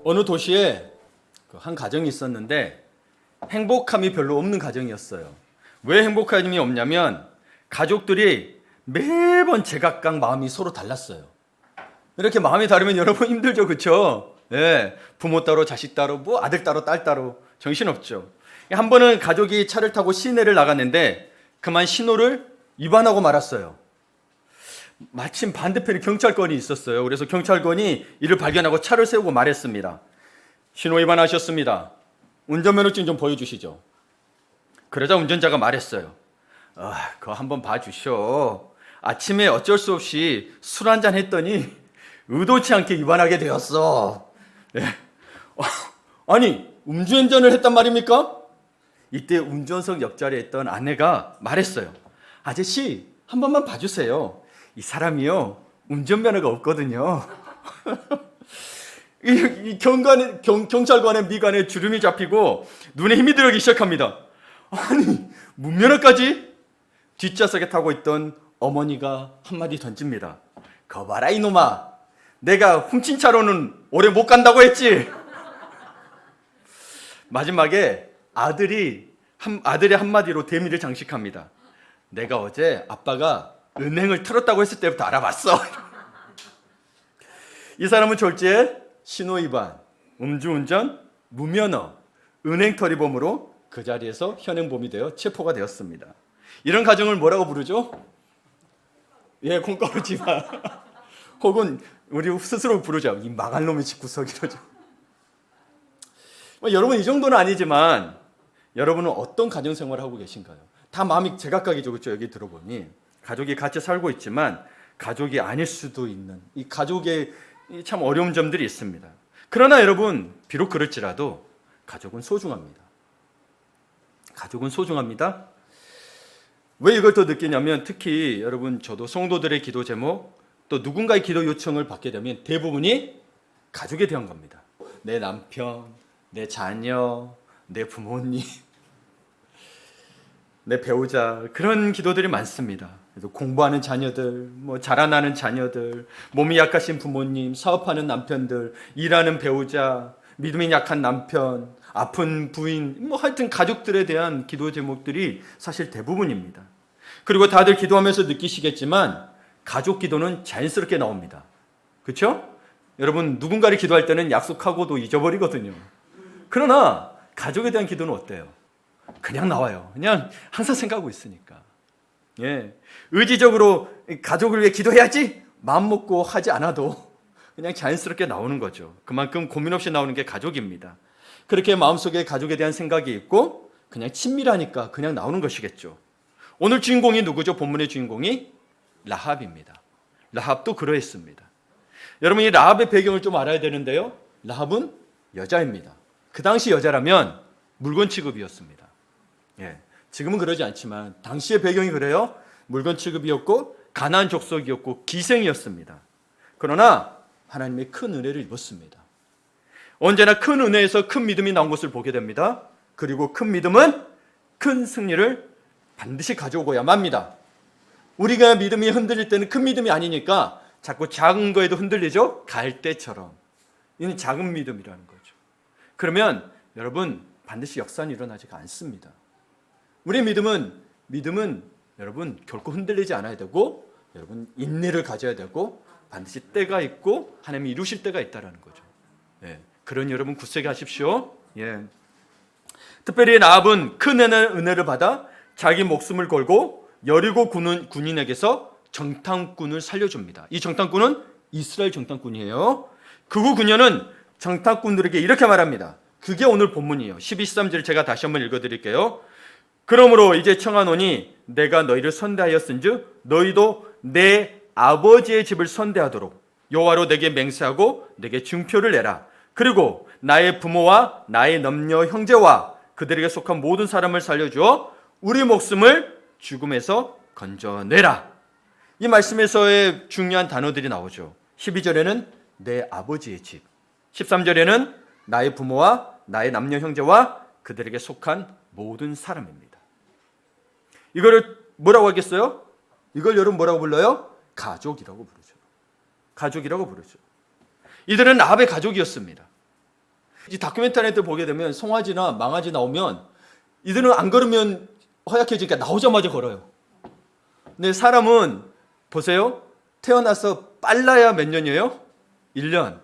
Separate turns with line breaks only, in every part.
어느 도시에 한 가정이 있었는데 행복함이 별로 없는 가정이었어요. 왜 행복함이 없냐면 가족들이 매번 제각각 마음이 서로 달랐어요. 이렇게 마음이 다르면 여러분 힘들죠, 그렇죠? 예, 부모 따로 자식 따로 뭐 아들 따로 딸 따로 정신없죠. 한 번은 가족이 차를 타고 시내를 나갔는데 그만 신호를 위반하고 말았어요. 마침 반대편에 경찰관이 있었어요. 그래서 경찰관이 이를 발견하고 차를 세우고 말했습니다. 신호 위반하셨습니다. 운전면허증 좀 보여주시죠. 그러자 운전자가 말했어요. 그거 한번 봐주셔. 아침에 어쩔 수 없이 술 한잔 했더니 의도치 않게 위반하게 되었어. 네. 아니, 음주운전을 했단 말입니까? 이때 운전석 옆자리에 있던 아내가 말했어요. 아저씨, 한 번만 봐주세요. 이 사람이요, 운전면허가 없거든요. 경찰관의 미간에 주름이 잡히고 눈에 힘이 들어가기 시작합니다. 아니, 무면허까지? 뒷좌석에 타고 있던 어머니가 한마디 던집니다. 거봐라 이놈아, 내가 훔친 차로는 오래 못 간다고 했지. 마지막에 아들의 한마디로 대미를 장식합니다. 내가 어제 아빠가 은행을 털었다고 했을 때부터 알아봤어. 이 사람은 졸지에 신호위반, 음주운전, 무면허, 은행털이범으로 그 자리에서 현행범이 되어 체포가 되었습니다. 이런 가정을 뭐라고 부르죠? 예, 콩가루 집안. 혹은 우리 스스로 부르죠. 이 망할 놈의 집구석 이러죠. 여러분 이 정도는 아니지만 여러분은 어떤 가정생활을 하고 계신가요? 다 마음이 제각각이죠. 그렇죠? 여기 들어보니 가족이 같이 살고 있지만 가족이 아닐 수도 있는 이 가족의 참 어려운 점들이 있습니다. 그러나 여러분 비록 그럴지라도 가족은 소중합니다. 가족은 소중합니다. 왜 이걸 더 느끼냐면 특히 여러분 저도 성도들의 기도 제목 또 누군가의 기도 요청을 받게 되면 대부분이 가족에 대한 겁니다. 내 남편, 내 자녀, 내 부모님, 내 배우자 그런 기도들이 많습니다. 그래서 공부하는 자녀들, 뭐 자라나는 자녀들, 몸이 약하신 부모님, 사업하는 남편들, 일하는 배우자, 믿음이 약한 남편, 아픈 부인, 뭐 하여튼 가족들에 대한 기도 제목들이 사실 대부분입니다. 그리고 다들 기도하면서 느끼시겠지만 가족 기도는 자연스럽게 나옵니다. 그렇죠? 여러분 누군가를 기도할 때는 약속하고도 잊어버리거든요. 그러나 가족에 대한 기도는 어때요? 그냥 나와요. 그냥 항상 생각하고 있으니까. 예, 의지적으로 가족을 위해 기도해야지 마음 먹고 하지 않아도 그냥 자연스럽게 나오는 거죠. 그만큼 고민 없이 나오는 게 가족입니다. 그렇게 마음속에 가족에 대한 생각이 있고 그냥 친밀하니까 그냥 나오는 것이겠죠. 오늘 주인공이 누구죠? 본문의 주인공이 라합입니다. 라합도 그러했습니다. 여러분 이 라합의 배경을 좀 알아야 되는데요. 라합은 여자입니다. 그 당시 여자라면 물건 취급이었습니다. 예, 지금은 그러지 않지만 당시의 배경이 그래요. 물건 취급이었고 가나안 족속이었고 기생이었습니다. 그러나 하나님의 큰 은혜를 입었습니다. 언제나 큰 은혜에서 큰 믿음이 나온 것을 보게 됩니다. 그리고 큰 믿음은 큰 승리를 반드시 가져오고야만 합니다. 우리가 믿음이 흔들릴 때는 큰 믿음이 아니니까 자꾸 작은 거에도 흔들리죠. 갈대처럼. 이는 작은 믿음이라는 거죠. 그러면 여러분 반드시 역사는 일어나지가 않습니다. 우리의 믿음은 여러분 결코 흔들리지 않아야 되고 여러분 인내를 가져야 되고 반드시 때가 있고 하나님이 이루실 때가 있다는 거죠. 예, 그런 여러분 굳세게 하십시오. 예. 특별히 라합은 큰 은혜를 받아 자기 목숨을 걸고 여리고 군인에게서 정탐꾼을 살려줍니다. 이 정탐꾼은 이스라엘 정탐꾼이에요. 그후 그녀는 정탐꾼들에게 이렇게 말합니다. 그게 오늘 본문이에요. 12, 13절 제가 다시 한번 읽어드릴게요. 그러므로 이제 청하노니 내가 너희를 선대하였은즉 너희도 내 아버지의 집을 선대하도록 여호와로 내게 맹세하고 내게 증표를 내라. 그리고 나의 부모와 나의 남녀 형제와 그들에게 속한 모든 사람을 살려주어 우리 목숨을 죽음에서 건져내라. 이 말씀에서의 중요한 단어들이 나오죠. 12절에는 내 아버지의 집, 13절에는 나의 부모와 나의 남녀 형제와 그들에게 속한 모든 사람입니다. 이거를 뭐라고 하겠어요? 이걸 여러분 뭐라고 불러요? 가족이라고 부르죠. 가족이라고 부르죠. 이들은 라합의 가족이었습니다. 이 다큐멘터리들 보게 되면 송아지나 망아지 나오면 이들은 안 걸으면 허약해지니까 나오자마자 걸어요. 근데 사람은 보세요. 태어나서 빨라야 몇 년이에요? 1년.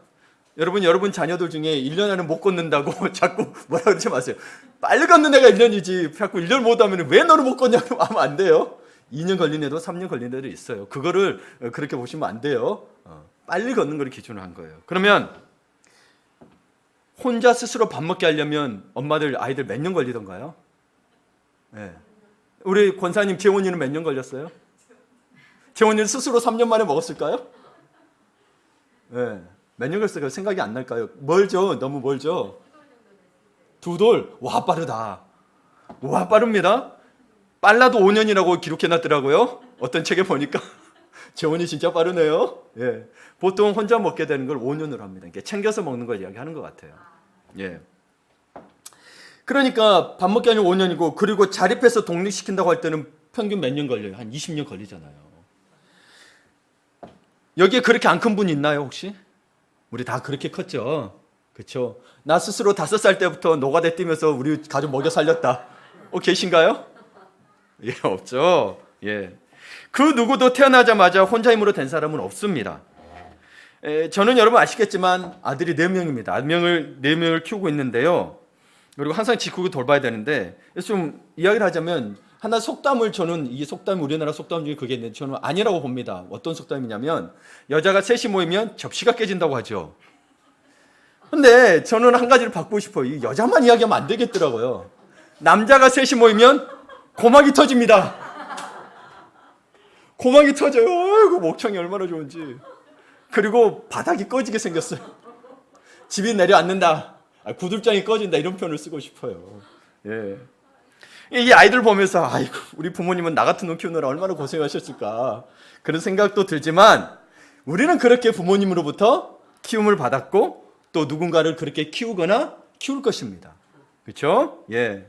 여러분 자녀들 중에 1년 안에 못 걷는다고 자꾸 뭐라 그러지 마세요. 빨리 걷는 애가 1년이지. 자꾸 1년 못 하면 왜 너를 못 걷냐고 하면 안 돼요. 2년 걸린 애도 3년 걸린 애도 있어요. 그거를 그렇게 보시면 안 돼요. 빨리 걷는 걸 기준으로 한 거예요. 그러면 혼자 스스로 밥 먹게 하려면 엄마들 아이들 몇 년 걸리던가요? 네. 우리 권사님 재원이는 몇 년 걸렸어요? 재원이는 스스로 3년 만에 먹었을까요? 네. 몇 년 걸렸을까요? 생각이 안 날까요? 멀죠? 너무 멀죠? 2돌? 와, 빠르다. 와, 빠릅니다. 빨라도 5년이라고 기록해놨더라고요. 어떤 책에 보니까. 재원이 진짜 빠르네요. 예. 보통 혼자 먹게 되는 걸 5년으로 합니다. 챙겨서 먹는 걸 이야기하는 것 같아요. 예. 그러니까 밥 먹기 하면 5년이고, 그리고 자립해서 독립시킨다고 할 때는 평균 몇 년 걸려요? 한 20년 걸리잖아요. 여기에 그렇게 안 큰 분 있나요, 혹시? 우리 다 그렇게 컸죠. 그렇죠? 나 스스로 5살 때부터 노가다 뛰면서 우리 가족 먹여 살렸다. 계신가요? 예, 없죠. 예. 그 누구도 태어나자마자 혼자 힘으로 된 사람은 없습니다. 저는 여러분 아시겠지만 아들이 4명입니다. 4명을 키우고 있는데요. 그리고 항상 지키고 돌봐야 되는데, 좀 이야기를 하자면 하나 속담을, 저는 이 속담이 우리나라 속담 중에 그게 있는데 저는 아니라고 봅니다. 어떤 속담이냐면 여자가 셋이 모이면 접시가 깨진다고 하죠. 근데 저는 한 가지를 바꾸고 싶어요. 이 여자만 이야기하면 안 되겠더라고요. 남자가 셋이 모이면 고막이 터집니다. 고막이 터져요. 아이고, 목청이 얼마나 좋은지. 그리고 바닥이 꺼지게 생겼어요. 집이 내려앉는다. 구들장이 꺼진다. 이런 표현을 쓰고 싶어요. 예. 이 아이들 보면서 아이고, 우리 부모님은 나 같은 놈 키우느라 얼마나 고생하셨을까. 그런 생각도 들지만 우리는 그렇게 부모님으로부터 키움을 받았고 또 누군가를 그렇게 키우거나 키울 것입니다. 그렇죠? 예.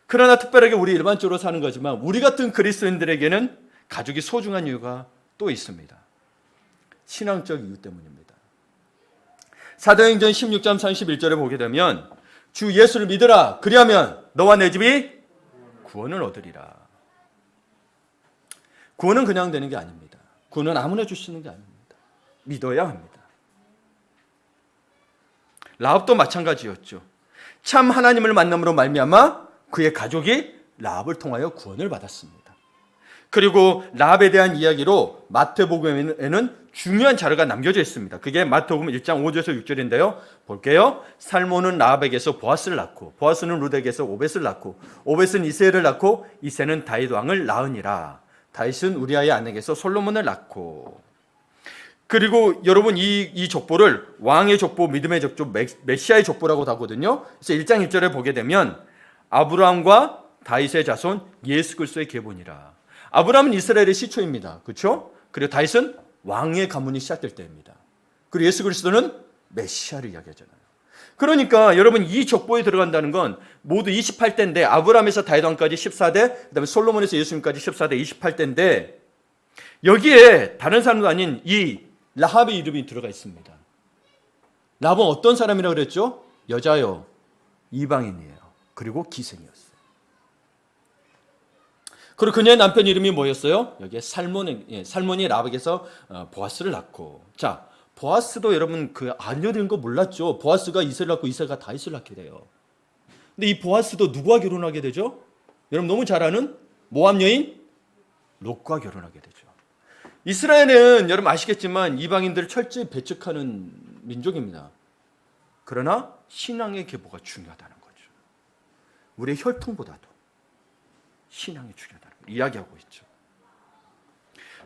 그러나 특별하게 우리 일반적으로 사는 거지만 우리 같은 그리스도인들에게는 가족이 소중한 이유가 또 있습니다. 신앙적 이유 때문입니다. 사도행전 16장 31절에 보게 되면 주 예수를 믿으라. 그리하면 너와 내 집이 구원을 얻으리라. 구원은 그냥 되는 게 아닙니다. 구원은 아무나 줄 수 있는 게 아닙니다. 믿어야 합니다. 라합도 마찬가지였죠. 참 하나님을 만남으로 말미암아 그의 가족이 라합을 통하여 구원을 받았습니다. 그리고 라합에 대한 이야기로 마태복음에는 중요한 자료가 남겨져 있습니다. 그게 마태복음 1장 5절에서 6절인데요. 볼게요. 살몬은 라합에게서 보아스를 낳고, 보아스는 룻에게서 오벳을 낳고, 오벳은 이새를 낳고, 이새는 다윗 왕을 낳으니라. 다윗은 우리아의 아내에게서 솔로몬을 낳고. 그리고 여러분 이 족보를 왕의 족보, 믿음의 족보, 메시아의 족보라고 하거든요. 그래서 1장 1절에 보게 되면 아브라함과 다윗의 자손 예수 그리스도의 계보니라. 아브라함은 이스라엘의 시초입니다. 그렇죠? 그리고 다윗은 왕의 가문이 시작될 때입니다. 그리고 예수 그리스도는 메시아를 이야기하잖아요. 그러니까 여러분 이 족보에 들어간다는 건 모두 28대인데 아브라함에서 다윗 왕까지 14대, 그다음에 솔로몬에서 예수님까지 14대 28대인데 여기에 다른 사람도 아닌 이 라합의 이름이 들어가 있습니다. 라합은 어떤 사람이라고 그랬죠? 여자요, 이방인이에요. 그리고 기생이었어요. 그리고 그녀의 남편 이름이 뭐였어요? 여기에 살몬이 라합에게서 보아스를 낳고. 자, 보아스도 여러분 알려드린 거 몰랐죠? 보아스가 이새를 낳고 이새가 다윗을 낳게 돼요. 근데 이 보아스도 누구와 결혼하게 되죠? 여러분 너무 잘 아는 모압 여인 롯과 결혼하게 되죠. 이스라엘은 여러분 아시겠지만 이방인들을 철저히 배척하는 민족입니다. 그러나 신앙의 계보가 중요하다는 거죠. 우리의 혈통보다도 신앙이 중요하다는 걸 이야기하고 있죠.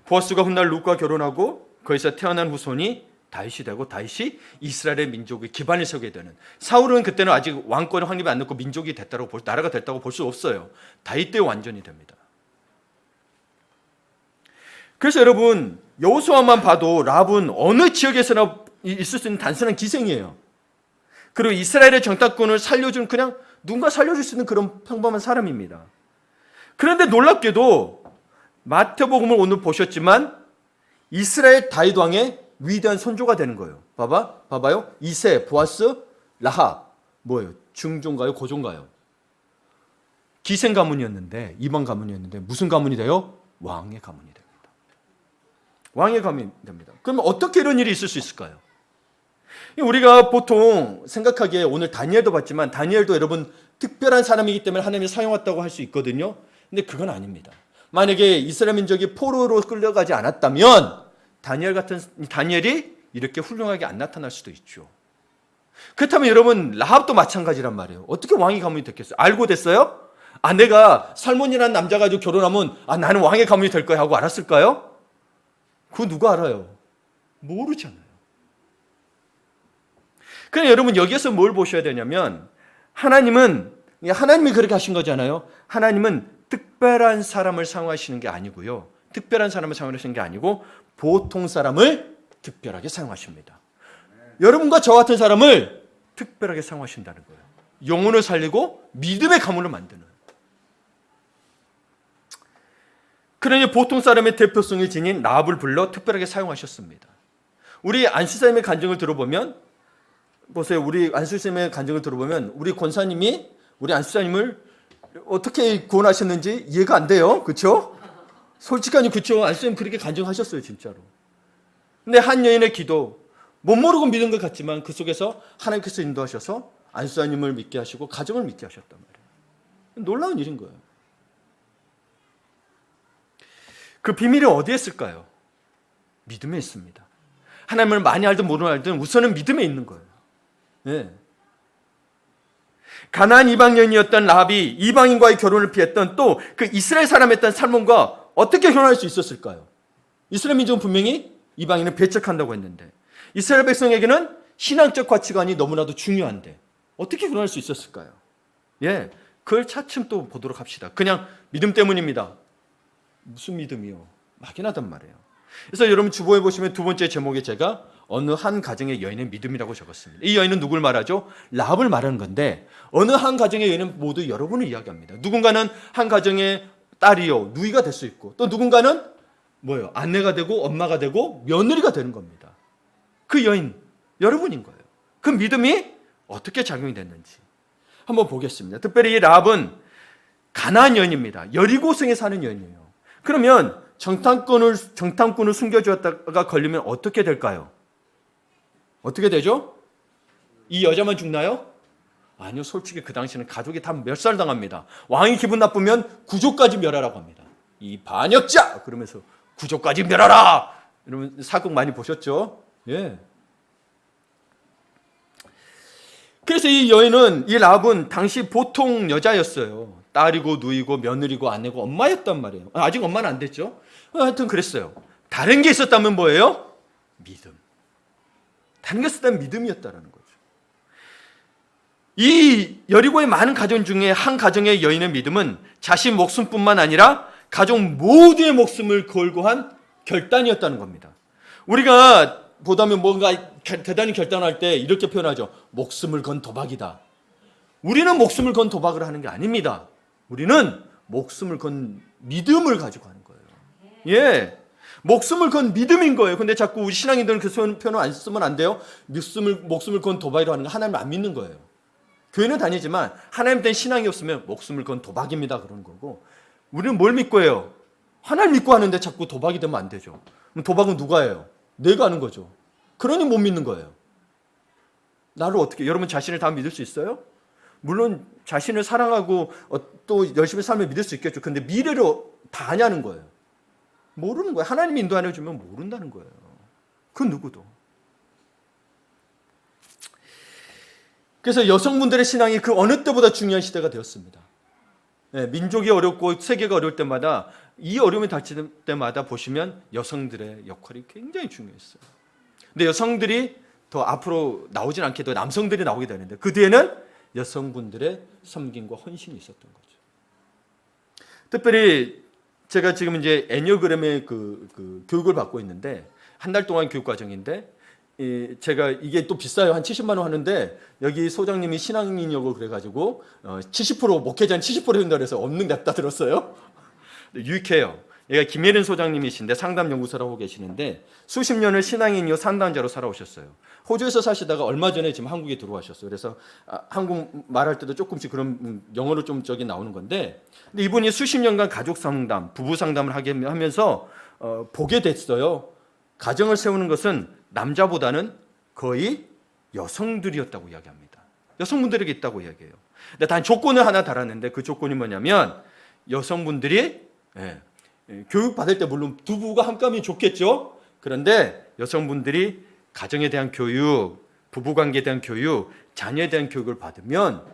보아스가 훗날 룻과 결혼하고 거기서 태어난 후손이 다윗이 되고 다윗이 이스라엘의 민족의 기반을 세우게 되는. 사울은 그때는 아직 왕권의 확립이 안 됐고 민족이 됐다고 나라가 됐다고 볼 수 없어요. 다윗 때 완전히 됩니다. 그래서 여러분 여호수아만 봐도 라합은 어느 지역에서나 있을 수 있는 단순한 기생이에요. 그리고 이스라엘의 정탐꾼을 살려준 그냥 누군가 살려줄 수 있는 그런 평범한 사람입니다. 그런데 놀랍게도 마태복음을 오늘 보셨지만 이스라엘 다윗 왕의 위대한 선조가 되는 거예요. 봐봐요. 이새, 보아스, 라합. 뭐예요? 중종가요? 고종가요? 기생 가문이었는데, 이방 가문이었는데 무슨 가문이 돼요? 왕의 가문이 됩니다. 왕의 가문이 됩니다. 그러면 어떻게 이런 일이 있을 수 있을까요? 우리가 보통 생각하기에 오늘 다니엘도 봤지만 다니엘도 여러분 특별한 사람이기 때문에 하나님이 사용했다고 할 수 있거든요. 근데 그건 아닙니다. 만약에 이스라엘 민족이 포로로 끌려가지 않았다면 다니엘이 이렇게 훌륭하게 안 나타날 수도 있죠. 그렇다면 여러분 라합도 마찬가지란 말이에요. 어떻게 왕의 가문이 됐겠어요? 알고 됐어요? 내가 살몬이라는 남자 가지고 결혼하면 나는 왕의 가문이 될 거야 하고 알았을까요? 그거 누가 알아요? 모르잖아요. 그럼 여러분 여기에서 뭘 보셔야 되냐면 하나님이 그렇게 하신 거잖아요. 하나님은 특별한 사람을 사용하시는 게 아니고요. 특별한 사람을 사용하시는 게 아니고 보통 사람을 특별하게 사용하십니다. 여러분과 저 같은 사람을 특별하게 사용하신다는 거예요. 영혼을 살리고 믿음의 가문을 만드는. 그러니 보통 사람의 대표성을 지닌 라합을 불러 특별하게 사용하셨습니다. 우리 안수사님의 간증을 들어보면 보세요. 우리 안수사님의 간증을 들어보면 우리 권사님이 우리 안수사님을 어떻게 구원하셨는지 이해가 안 돼요. 그렇죠? 솔직하니 그렇죠. 안수사님 그렇게 간증하셨어요. 진짜로. 근데 한 여인의 기도 못 모르고 믿은 것 같지만 그 속에서 하나님께서 인도하셔서 안수사님을 믿게 하시고 가정을 믿게 하셨단 말이에요. 놀라운 일인 거예요. 그 비밀이 어디에 있을까요? 믿음에 있습니다. 하나님을 많이 알든 모르든 알든 우선은 믿음에 있는 거예요. 네. 가나안 이방 여인이었던 라합이 이방인과의 결혼을 피했던 또 그 이스라엘 사람이었던 살몬과 어떻게 결혼할 수 있었을까요? 이스라엘 민족은 분명히 이방인을 배척한다고 했는데 이스라엘 백성에게는 신앙적 가치관이 너무나도 중요한데 어떻게 결혼할 수 있었을까요? 예, 그걸 차츰 또 보도록 합시다. 그냥 믿음 때문입니다. 무슨 믿음이요? 막연하단 말이에요. 그래서 여러분 주보에 보시면 두 번째 제목에 제가 어느 한 가정의 여인의 믿음이라고 적었습니다. 이 여인은 누굴 말하죠? 라합을 말하는 건데 어느 한 가정의 여인은 모두 여러분을 이야기합니다. 누군가는 한 가정의 딸이요 누이가 될 수 있고 또 누군가는 뭐예요? 아내가 되고 엄마가 되고 며느리가 되는 겁니다. 그 여인 여러분인 거예요. 그 믿음이 어떻게 작용이 됐는지 한번 보겠습니다. 특별히 이 라합은 가나안 여인입니다. 여리고성에 사는 여인이에요. 그러면 정탐꾼을 숨겨주었다가 걸리면 어떻게 될까요? 어떻게 되죠? 이 여자만 죽나요? 아니요. 솔직히 그 당시에는 가족이 다 멸살당합니다. 왕이 기분 나쁘면 구족까지 멸하라고 합니다. 이 반역자! 그러면서 구족까지 멸하라! 이러면 사극 많이 보셨죠? 예. 그래서 이 여인은, 이 라합은 당시 보통 여자였어요. 딸이고 누이고 며느리고 아내고 엄마였단 말이에요. 아직 엄마는 안 됐죠? 하여튼 그랬어요. 다른 게 있었다면 뭐예요? 믿음. 다른 게 있었다면 믿음이었다는 거죠. 이 여리고의 많은 가정 중에 한 가정의 여인의 믿음은 자신 목숨뿐만 아니라 가족 모두의 목숨을 걸고 한 결단이었다는 겁니다. 우리가 보다면 뭔가 대단히 결단할 때 이렇게 표현하죠. 목숨을 건 도박이다. 우리는 목숨을 건 도박을 하는 게 아닙니다. 우리는 목숨을 건 믿음을 가지고 하는 거예요. 예. 목숨을 건 믿음인 거예요. 근데 자꾸 우리 신앙인들은 그 표현을 안 쓰면 안 돼요. 목숨을 건 도박이라고 하는 거 하나님을 안 믿는 거예요. 교회는 다니지만 하나님 된 신앙이 없으면 목숨을 건 도박입니다. 그런 거고. 우리는 뭘 믿고 해요? 하나님 믿고 하는데 자꾸 도박이 되면 안 되죠. 그럼 도박은 누가 해요? 내가 하는 거죠. 그러니 못 믿는 거예요. 나를 어떻게, 여러분 자신을 다 믿을 수 있어요? 물론 자신을 사랑하고 또 열심히 살면 믿을 수 있겠죠. 근데 미래를 다 아냐는 거예요. 모르는 거예요. 하나님이 인도 안 해주면 모른다는 거예요. 그 누구도. 그래서 여성분들의 신앙이 그 어느 때보다 중요한 시대가 되었습니다. 네, 민족이 어렵고 세계가 어려울 때마다 이 어려움이 닥칠 때마다 보시면 여성들의 역할이 굉장히 중요했어요. 근데 여성들이 더 앞으로 나오진 않게 더 남성들이 나오게 되는데 그 뒤에는 여성분들의 섬김과 헌신이 있었던 거죠. 특별히 제가 지금 이제 애니어그램의 그 교육을 받고 있는데 한 달 동안 교육 과정인데 제가 이게 또 비싸요. 한 70만 원 하는데 여기 소장님이 신앙인이라고 그래가지고 70% 목회자는 70% 된다 그래서 없는 게 낫다 들었어요. 유익해요. 얘가 김예린 소장님이신데 상담연구소를 하고 계시는데 수십 년을 신앙인 이후 상담자로 살아오셨어요. 호주에서 사시다가 얼마 전에 지금 한국에 들어와셨어요. 그래서 한국 말할 때도 조금씩 그런 영어로 좀 저기 나오는 건데, 근데 이분이 수십 년간 가족 상담, 부부 상담을 하게 하면서 보게 됐어요. 가정을 세우는 것은 남자보다는 거의 여성들이었다고 이야기합니다. 여성분들에게 있다고 이야기해요. 근데 단 조건을 하나 달았는데 그 조건이 뭐냐면 여성분들이 교육 받을 때 물론 두 부부가 함께하면 좋겠죠. 그런데 여성분들이 가정에 대한 교육, 부부관계에 대한 교육, 자녀에 대한 교육을 받으면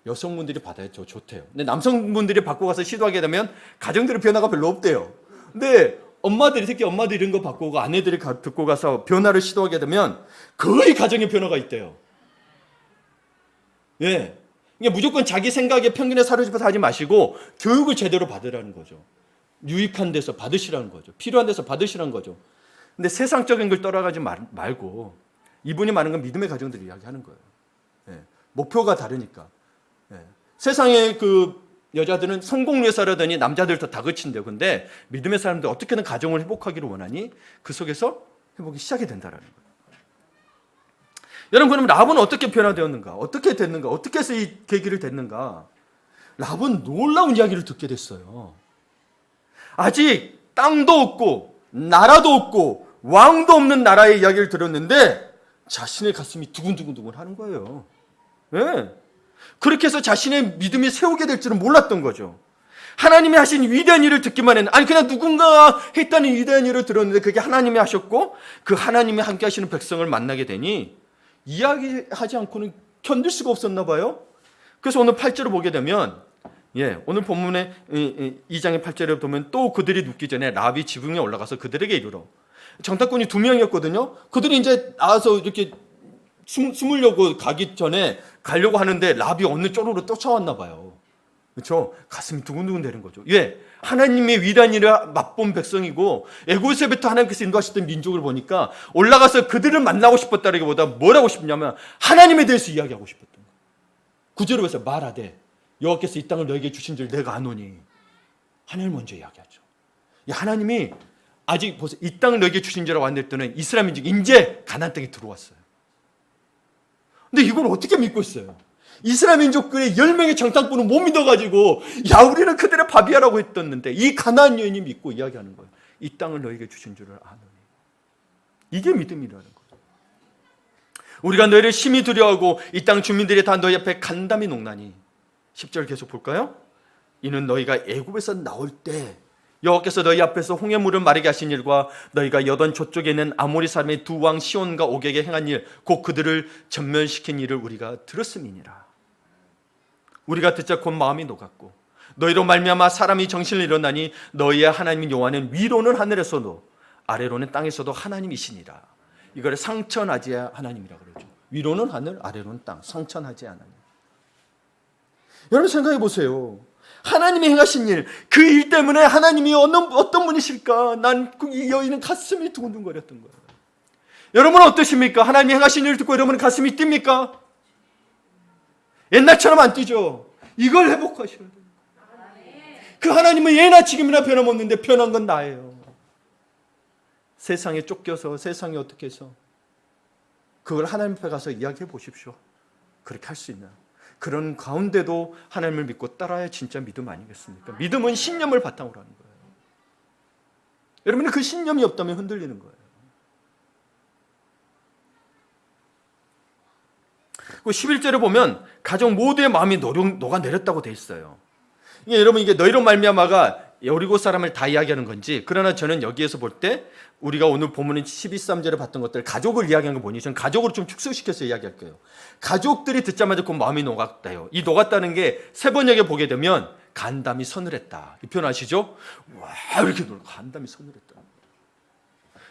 여성분들이 받아야 좋대요. 근데 남성분들이 받고 가서 시도하게 되면 가정들의 변화가 별로 없대요. 근데 엄마들이, 특히 엄마들이 이런 거 받고 오고 아내들이 듣고 가서 변화를 시도하게 되면 거의 가정의 변화가 있대요. 예. 그러니까 무조건 자기 생각에 편견에 사로잡혀서 하지 마시고 교육을 제대로 받으라는 거죠. 유익한 데서 받으시라는 거죠. 필요한 데서 받으시라는 거죠. 근데 세상적인 걸 따라가지 말고 이분이 말하는 건 믿음의 가정들 이야기하는 거예요. 예. 목표가 다르니까. 예. 세상의 그 여자들은 성공을 위해 살아더니 남자들 더 다그친대요. 근데 믿음의 사람들 어떻게든 가정을 회복하기를 원하니 그 속에서 회복이 시작이 된다라는 거예요. 여러분, 그럼 랍은 어떻게 변화되었는가? 어떻게 됐는가? 어떻게 해서 이 계기를 됐는가? 랍은 놀라운 이야기를 듣게 됐어요. 아직 땅도 없고 나라도 없고 왕도 없는 나라의 이야기를 들었는데 자신의 가슴이 두근두근두근 하는 거예요. 네. 그렇게 해서 자신의 믿음이 세우게 될 줄은 몰랐던 거죠. 하나님이 하신 위대한 일을 듣기만 했는데, 아니 그냥 누군가 했다는 위대한 일을 들었는데 그게 하나님이 하셨고 그 하나님이 함께 하시는 백성을 만나게 되니 이야기하지 않고는 견딜 수가 없었나 봐요. 그래서 오늘 8절을 보게 되면, 오늘 본문의 2장의 8절에 보면 또 그들이 눕기 전에 랍이 지붕에 올라가서 그들에게 이르러, 정탐꾼이 2명이었거든요. 그들이 이제 나와서 이렇게 숨으려고 가기 전에 가려고 하는데 랍이 어느 쪽으로 쫓아왔나 봐요. 그렇죠? 가슴이 두근두근 되는 거죠. 하나님의 위대한 일을 맛본 백성이고 애굽에서부터 하나님께서 인도하셨던 민족을 보니까 올라가서 그들을 만나고 싶었다기보다 뭘 하고 싶냐면 하나님에 대해서 이야기하고 싶었던 거예요. 9절에 보세요. 말하되 여호와께서 이 땅을 너에게 주신 줄 내가 아노니. 하나님을 먼저 이야기하죠. 하나님이 아직 보세요. 이 땅을 너에게 주신 줄라고 안 했더니 이스라엘 민족이 이제 가나안 땅에 들어왔어요. 근데 이걸 어떻게 믿고 있어요? 이스라엘 민족들의 10명의 정탐꾼은 못 믿어가지고 우리는 그들의 밥이야라고 했었는데 이 가나안 여인이 믿고 이야기하는 거예요. 이 땅을 너에게 주신 줄을 아노니. 이게 믿음이라는 거예요. 우리가 너희를 심히 두려워하고 이 땅 주민들이 다 너희 앞에 간담이 녹나니. 10절 계속 볼까요? 이는 너희가 애굽에서 나올 때 여호와께서 너희 앞에서 홍해물을 마르게 하신 일과 너희가 여던 저쪽에 있는 아모리 사람의 두 왕 시온과 옥에게 행한 일, 곧 그들을 전멸시킨 일을 우리가 들었음이니라. 우리가 듣자 곧 마음이 녹았고 너희로 말미암아 사람이 정신을 잃었나니 너희의 하나님 여호와는 위로는 하늘에서도 아래로는 땅에서도 하나님이시니라. 이걸 상천하지 하나님이라고 그러죠. 위로는 하늘, 아래로는 땅. 상천하지 하나님. 여러분 생각해 보세요. 하나님이 행하신 일, 그 일 때문에 하나님이 어떤 분이실까? 난 이 여인은 가슴이 두근두근거렸던 거예요. 여러분은 어떠십니까? 하나님이 행하신 일을 듣고 여러분은 가슴이 뜁니까? 옛날처럼 안 뛰죠. 이걸 회복하셔야 돼요. 그 하나님은 예나 지금이나 변함없는데 변한 건 나예요. 세상에 쫓겨서 세상에 어떻게 해서 그걸 하나님 앞에 가서 이야기해 보십시오. 그렇게 할 수 있나? 그런 가운데도 하나님을 믿고 따라야 진짜 믿음 아니겠습니까? 믿음은 신념을 바탕으로 하는 거예요. 여러분은 그 신념이 없다면 흔들리는 거예요. 11절에 보면 가정 모두의 마음이 녹아내렸다고 돼 있어요. 여러분 이게 너희로 말미암아가 여리고 사람을 다 이야기하는 건지, 그러나 저는 여기에서 볼 때 우리가 오늘 본문인 12~13절에 봤던 것들 가족을 이야기한 거 보니 저는 가족으로 좀 축소시켜서 이야기할 거예요. 가족들이 듣자마자 그 마음이 녹았다요. 이 녹았다는 게 세번역에 보게 되면 간담이 서늘했다. 이 표현 아시죠? 와 이렇게 간담이 서늘했다.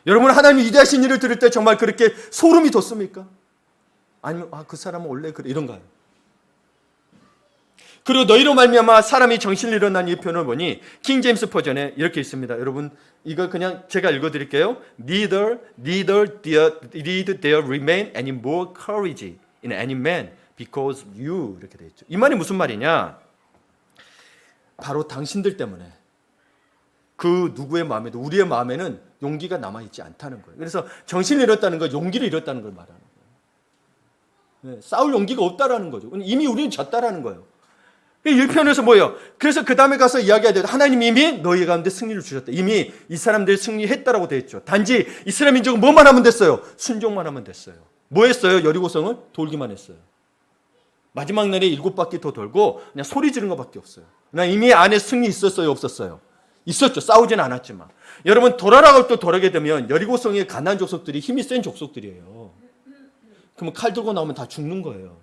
여러분 하나님 위대하신 일을 들을 때 정말 그렇게 소름이 돋습니까? 아니면 그 사람은 원래 그래 이런가요? 그리고 너희로 말미암아 사람이 정신을 잃어난 이 표현을 보니 킹 제임스 버전에 이렇게 있습니다. 여러분 이거 그냥 제가 읽어드릴게요. Neither did there remain any more courage in any man because you 이렇게 되어 있죠. 이 말이 무슨 말이냐? 바로 당신들 때문에 그 누구의 마음에도 우리의 마음에는 용기가 남아있지 않다는 거예요. 그래서 정신을 잃었다는 건 용기를 잃었다는 걸 말하는 거예요. 네, 싸울 용기가 없다라는 거죠. 이미 우리는 졌다라는 거예요. 1편에서 뭐예요? 그래서 그 다음에 가서 이야기해야 돼요. 하나님이 이미 너희 가운데 승리를 주셨다. 이미 이 사람들이 승리했다라고 되어 있죠. 단지 이스라엘 민족은 뭐만 하면 됐어요? 순종만 하면 됐어요. 뭐 했어요? 여리고성을 돌기만 했어요. 마지막 날에 7바퀴 더 돌고 그냥 소리 지른 것밖에 없어요. 그냥 이미 안에 승리 있었어요? 없었어요? 있었죠. 싸우진 않았지만. 여러분 돌아라고 또 돌아게 되면 여리고성의 가나안 족속들이 힘이 센 족속들이에요. 그러면 칼 들고 나오면 다 죽는 거예요.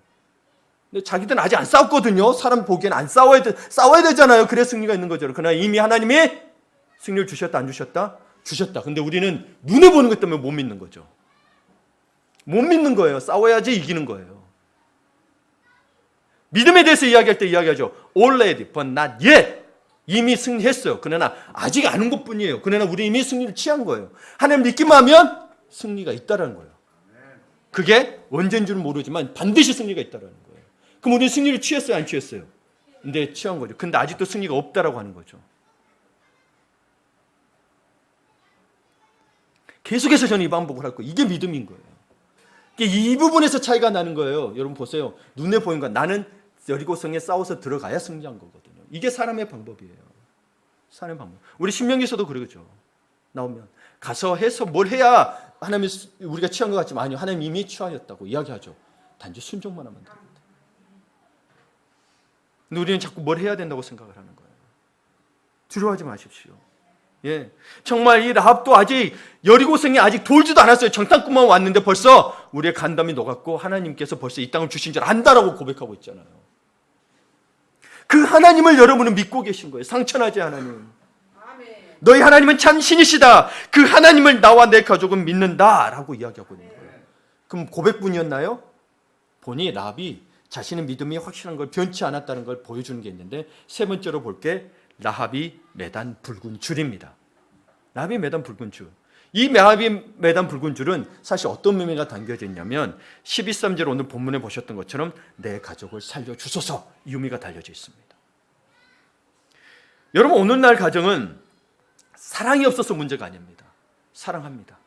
근데 자기들은 아직 안 싸웠거든요. 사람 보기엔 안 싸워야 되잖아요. 그래야 승리가 있는 거죠. 그러나 이미 하나님이 승리를 주셨다 안 주셨다? 주셨다. 근데 우리는 눈에 보는 것 때문에 못 믿는 거죠. 못 믿는 거예요. 싸워야지 이기는 거예요. 믿음에 대해서 이야기할 때 이야기하죠. Already, but not yet. 이미 승리했어요. 그러나 아직 아는 것뿐이에요. 그러나 우리 이미 승리를 취한 거예요. 하나님 믿기만 하면 승리가 있다는 거예요. 그게 언제인 줄은 모르지만 반드시 승리가 있다는 거예요. 그럼 우리는 승리를 취했어요? 안 취했어요? 근데 취한 거죠. 근데 아직도 승리가 없다라고 하는 거죠. 계속해서 저는 이 반복을 할 거예요. 이게 믿음인 거예요. 이 부분에서 차이가 나는 거예요. 여러분 보세요. 눈에 보이는 거 나는 여리고성에 싸워서 들어가야 승리한 거거든요. 이게 사람의 방법이에요. 사람의 방법. 우리 신명기에서도 그러죠. 나오면 가서 해서 뭘 해야 하나님이 우리가 취한 것 같지만 아니요. 하나님 이미 취하였다고 이야기하죠. 단지 순종만 하면 됩니다. 근데 우리는 자꾸 뭘 해야 된다고 생각을 하는 거예요. 두려워하지 마십시오. 예, 정말 이 라합도 아직 여리고성에 아직 돌지도 않았어요. 정탐꾼만 왔는데 벌써 우리의 간담이 녹았고 하나님께서 벌써 이 땅을 주신 줄 안다라고 고백하고 있잖아요. 그 하나님을 여러분은 믿고 계신 거예요. 상처나지 하나님. 너희 하나님은 참 신이시다. 그 하나님을 나와 내 가족은 믿는다라고 이야기하고 있는 거예요. 그럼 고백뿐이었나요? 보니 라합이 자신의 믿음이 확실한 걸 변치 않았다는 걸 보여주는 게 있는데 세 번째로 볼 게 라합이 매단 붉은 줄입니다. 라합이 매단 붉은 줄. 이 라합이 매단 붉은 줄은 사실 어떤 의미가 담겨져 있냐면 12.3절 오늘 본문에 보셨던 것처럼 내 가족을 살려주소서 이 의미가 달려져 있습니다. 여러분 오늘날 가정은 사랑이 없어서 문제가 아닙니다. 사랑합니다.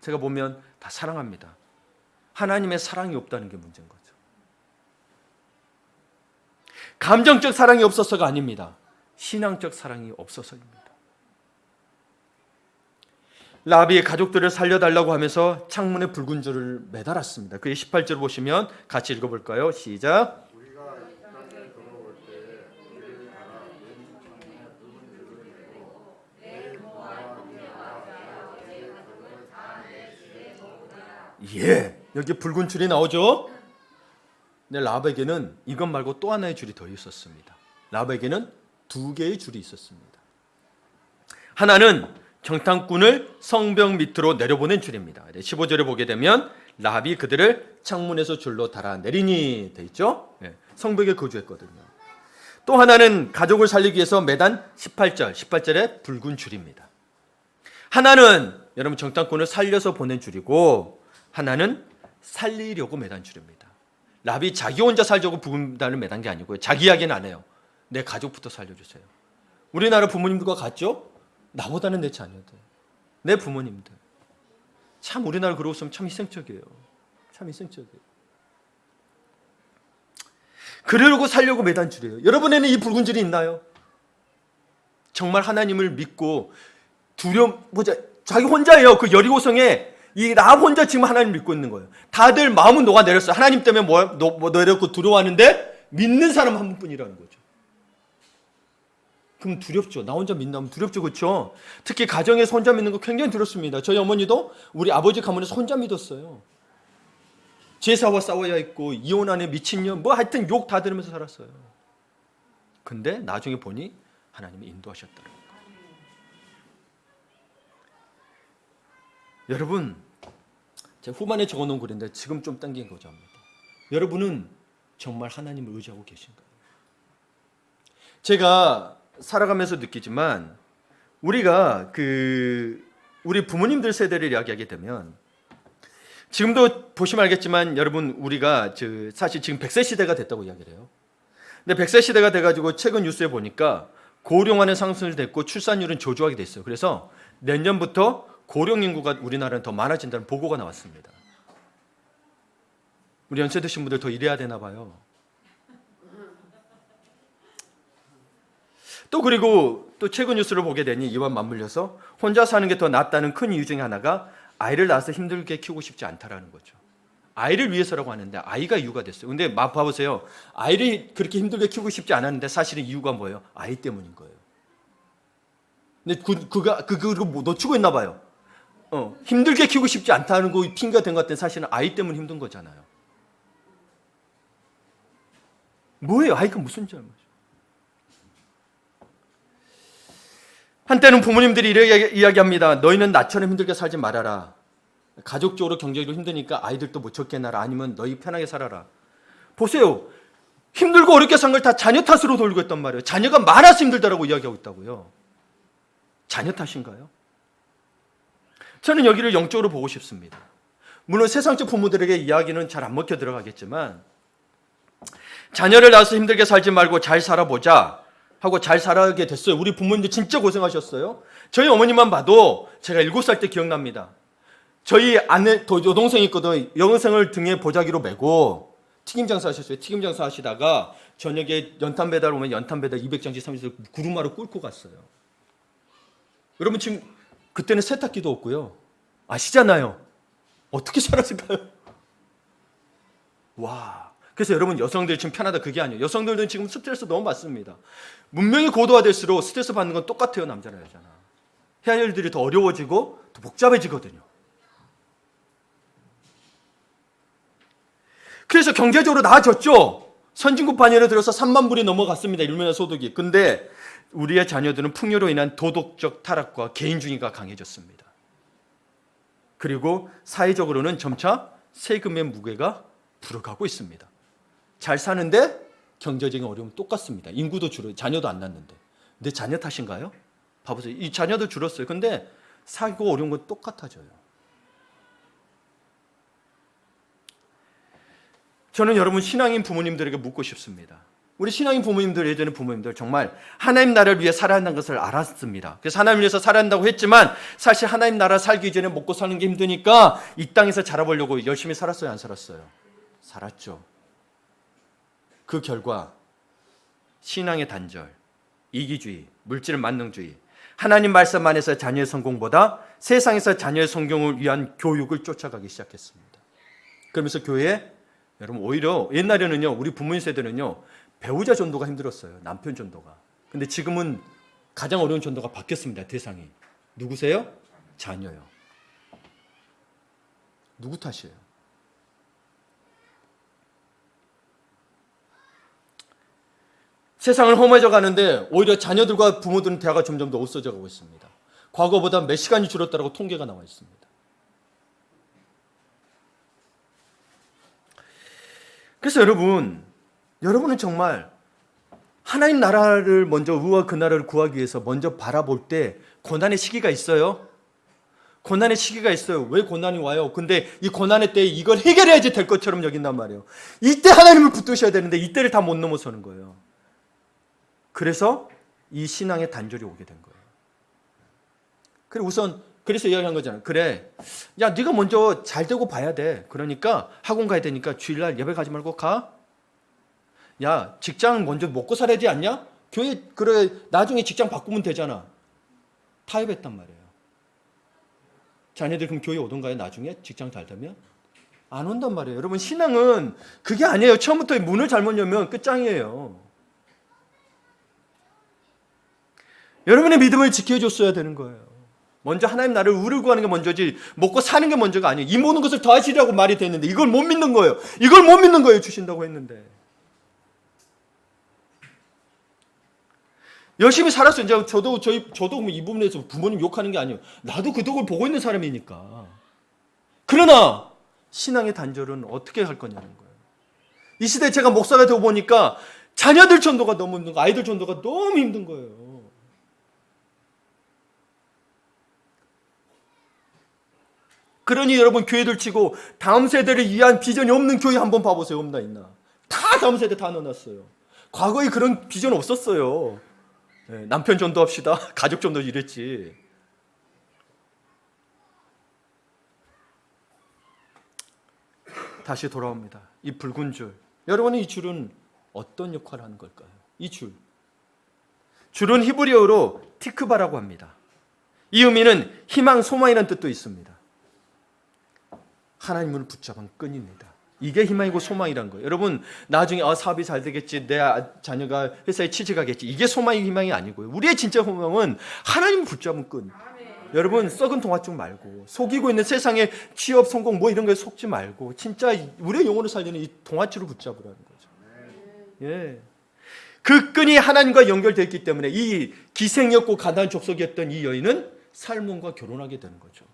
제가 보면 다 사랑합니다. 하나님의 사랑이 없다는 게 문제인 거죠. 감정적 사랑이 없어서가 아닙니다. 신앙적 사랑이 없어서입니다. 라합이 가족들을 살려달라고 하면서 창문에 붉은 줄을 매달았습니다. 그의 18절 보시면 같이 읽어볼까요? 시작. 예, 여기 붉은 줄이 나오죠? 근데 라합에게는 이것 말고 또 하나의 줄이 더 있었습니다. 라합에게는 2개의 줄이 있었습니다. 하나는 정탐꾼을 성벽 밑으로 내려보낸 줄입니다. 15절에 보게 되면 라합이 그들을 창문에서 줄로 달아내리니 돼 있죠? 성벽에 거주했거든요. 또 하나는 가족을 살리기 위해서 매단 18절에 붉은 줄입니다. 하나는 여러분 정탐꾼을 살려서 보낸 줄이고 하나는 살리려고 매단 줄입니다. 라합이 자기 혼자 살려고 붉은 단을 매단 게 아니고요. 자기 이야기는 안 해요. 내 가족부터 살려주세요. 우리나라 부모님들과 같죠? 나보다는 내 자녀들, 내 부모님들. 참 우리나라 그러고 있으면 참 희생적이에요. 참 희생적이에요. 그러려고 살려고 매단 줄이에요. 여러분에는 이 붉은 줄이 있나요? 정말 하나님을 믿고 자기 혼자예요. 그 여리고성에 이 라합 혼자 지금 하나님 믿고 있는 거예요. 다들 마음은 녹아내렸어요. 하나님 때문에 뭐 내렸고 두려워하는데 믿는 사람 한 분뿐이라는 거죠. 그럼 두렵죠. 나 혼자 믿나면 두렵죠. 그렇죠? 특히 가정에서 혼자 믿는 거 굉장히 두렵습니다. 저희 어머니도 우리 아버지 가문에서 혼자 믿었어요. 제사와 싸워야 했고 이혼하네 미친년 뭐 하여튼 욕 다 들으면서 살았어요. 근데 나중에 보니 하나님이 인도하셨더라고요. 여러분 제가 후반에 적어놓은 글인데 지금 좀 당긴 거죠. 여러분은 정말 하나님을 의지하고 계신가요? 제가 살아가면서 느끼지만 우리가 우리 부모님들 세대를 이야기하게 되면 지금도 보시면 알겠지만 여러분 우리가 사실 지금 100세 시대가 됐다고 이야기를 해요. 근데 100세 시대가 돼가지고 최근 뉴스에 보니까 고령화는 상승됐고 출산율은 저조하게 됐어요. 그래서 내년부터 고령 인구가 우리나라는 더 많아진다는 보고가 나왔습니다. 우리 연세 드신 분들 더 일해야 되나 봐요. 또 그리고 또 최근 뉴스를 보게 되니 이와 맞물려서 혼자 사는 게 더 낫다는 큰 이유 중에 하나가 아이를 낳아서 힘들게 키우고 싶지 않다라는 거죠. 아이를 위해서라고 하는데 아이가 이유가 됐어요. 근데 봐보세요. 아이를 그렇게 힘들게 키우고 싶지 않았는데 사실은 이유가 뭐예요? 아이 때문인 거예요. 근데 그거 뭐 놓치고 있나 봐요. 힘들게 키우고 싶지 않다는 거 핑계가 된 것 같은데 사실은 아이 때문에 힘든 거잖아요. 뭐예요? 아이가 무슨 잘못이에요? 한때는 부모님들이 이렇게 이야기합니다. 너희는 나처럼 힘들게 살지 말아라. 가족적으로 경제적으로 힘드니까 아이들도 못 적게 낳아라. 아니면 너희 편하게 살아라. 보세요. 힘들고 어렵게 산 걸 다 자녀 탓으로 돌리고 있단 말이에요. 자녀가 많아서 힘들다라고 이야기하고 있다고요. 자녀 탓인가요? 저는 여기를 영적으로 보고 싶습니다. 물론 세상적 부모들에게 이야기는 잘 안 먹혀 들어가겠지만 자녀를 낳아서 힘들게 살지 말고 잘 살아보자 하고 잘 살아게 됐어요. 우리 부모님들 진짜 고생하셨어요. 저희 어머니만 봐도 제가 7살 때 기억납니다. 저희 아내 여동생이 있거든. 여동생을 등에 보자기로 메고 튀김 장사 하셨어요. 튀김 장사 하시다가 저녁에 연탄 배달 오면 연탄 배달 200장씩 30장 구루마로 꿇고 갔어요. 여러분 지금 그때는 세탁기도 없고요. 아시잖아요. 어떻게 살았을까요? 와. 그래서 여러분 여성들이 지금 편하다 그게 아니에요. 여성들은 지금 스트레스 너무 받습니다. 문명이 고도화될수록 스트레스 받는 건 똑같아요. 남자나 여자나. 해야 할 일들이 더 어려워지고 더 복잡해지거든요. 그래서 경제적으로 나아졌죠. 선진국 반열에 들어서 3만 불이 넘어갔습니다. 일면의 소득이. 근데 우리의 자녀들은 풍요로 인한 도덕적 타락과 개인주의가 강해졌습니다. 그리고 사회적으로는 점차 세금의 무게가 불어가고 있습니다. 잘 사는데 경제적인 어려움은 똑같습니다. 인구도 줄어요. 자녀도 안 낳는데. 근데 자녀 탓인가요? 봐보세요. 이 자녀도 줄었어요. 근데 살고 어려운 건 똑같아져요. 저는 여러분 신앙인 부모님들에게 묻고 싶습니다. 우리 신앙인 부모님들, 예전에 부모님들 정말 하나님 나라를 위해 살아야 한다는 것을 알았습니다. 그래서 하나님 위해서 살아야 한다고 했지만 사실 하나님 나라 살기 전에 먹고 사는 게 힘드니까 이 땅에서 자라보려고 열심히 살았어요? 안 살았어요? 살았죠. 그 결과 신앙의 단절, 이기주의, 물질 만능주의, 하나님 말씀 안에서 자녀의 성공보다 세상에서 자녀의 성공을 위한 교육을 쫓아가기 시작했습니다. 그러면서 교회에 여러분 오히려 옛날에는요 우리 부모님 세대는요 배우자 전도가 힘들었어요. 남편 전도가. 근데 지금은 가장 어려운 전도가 바뀌었습니다. 대상이. 누구세요? 자녀요. 누구 탓이에요? 세상을 험해져 가는데 오히려 자녀들과 부모들은 대화가 점점 더 없어져 가고 있습니다. 과거보다 몇 시간이 줄었다고 통계가 나와 있습니다. 그래서 여러분은 정말 하나님 나라를 먼저 의와 그 나라를 구하기 위해서 먼저 바라볼 때 고난의 시기가 있어요. 고난의 시기가 있어요. 왜 고난이 와요? 근데 이 고난의 때에 이걸 해결해야지 될 것처럼 여긴단 말이에요. 이때 하나님을 붙드셔야 되는데 이때를 다 못 넘어서는 거예요. 그래서 이 신앙의 단절이 오게 된 거예요. 그래서 이야기한 거잖아요. 그래, 야 네가 먼저 잘 되고 봐야 돼. 그러니까 학원 가야 되니까 주일날 예배 가지 말고 가. 야 직장 먼저 먹고 살아야 되지 않냐? 교회 그래 나중에 직장 바꾸면 되잖아. 타협했단 말이에요. 자녀들 그럼 교회 오던가요? 나중에 직장 잘 되면? 안 온단 말이에요. 여러분 신앙은 그게 아니에요. 처음부터 문을 잘못 열면 끝장이에요. 여러분의 믿음을 지켜줬어야 되는 거예요. 먼저 하나님 나라를 의를 구하는 게 먼저지 먹고 사는 게 먼저가 아니에요. 이 모든 것을 더하시라고 말이 됐는데 이걸 못 믿는 거예요. 이걸 못 믿는 거예요. 주신다고 했는데. 열심히 살았어요. 이제 저도 이 부분에서 부모님 욕하는 게 아니에요. 나도 그 덕을 보고 있는 사람이니까. 그러나 신앙의 단절은 어떻게 할 거냐는 거예요. 이 시대에 제가 목사가 되어 보니까 자녀들 전도가 너무 힘든 거예요. 아이들 전도가 너무 힘든 거예요. 그러니 여러분 교회들 치고 다음 세대를 위한 비전이 없는 교회 한번 봐보세요. 없나 있나. 다 다음 세대 다 넣어놨어요. 과거에 그런 비전 없었어요. 남편 전도합시다. 가족 전도 이랬지. 다시 돌아옵니다. 이 붉은 줄. 여러분, 이 줄은 어떤 역할을 하는 걸까요? 이 줄. 줄은 히브리어로 티크바라고 합니다. 이 의미는 희망, 소망이라는 뜻도 있습니다. 하나님을 붙잡은 끈입니다. 이게 희망이고 소망이란 거예요. 여러분, 나중에 사업이 잘 되겠지, 내 자녀가 회사에 취직하겠지, 이게 소망이 희망이 아니고요. 우리의 진짜 소망은 하나님을 붙잡은 끈. 여러분, 썩은 동화쭉 말고, 속이고 있는 세상의 취업, 성공 뭐 이런 거에 속지 말고, 진짜 우리의 영혼을 살리는 이 동화줄을 붙잡으라는 거죠. 예. 그 끈이 하나님과 연결되어 있기 때문에 이 기생이었고 가난한 족속이었던 이 여인은 살몬과 결혼하게 되는 거죠.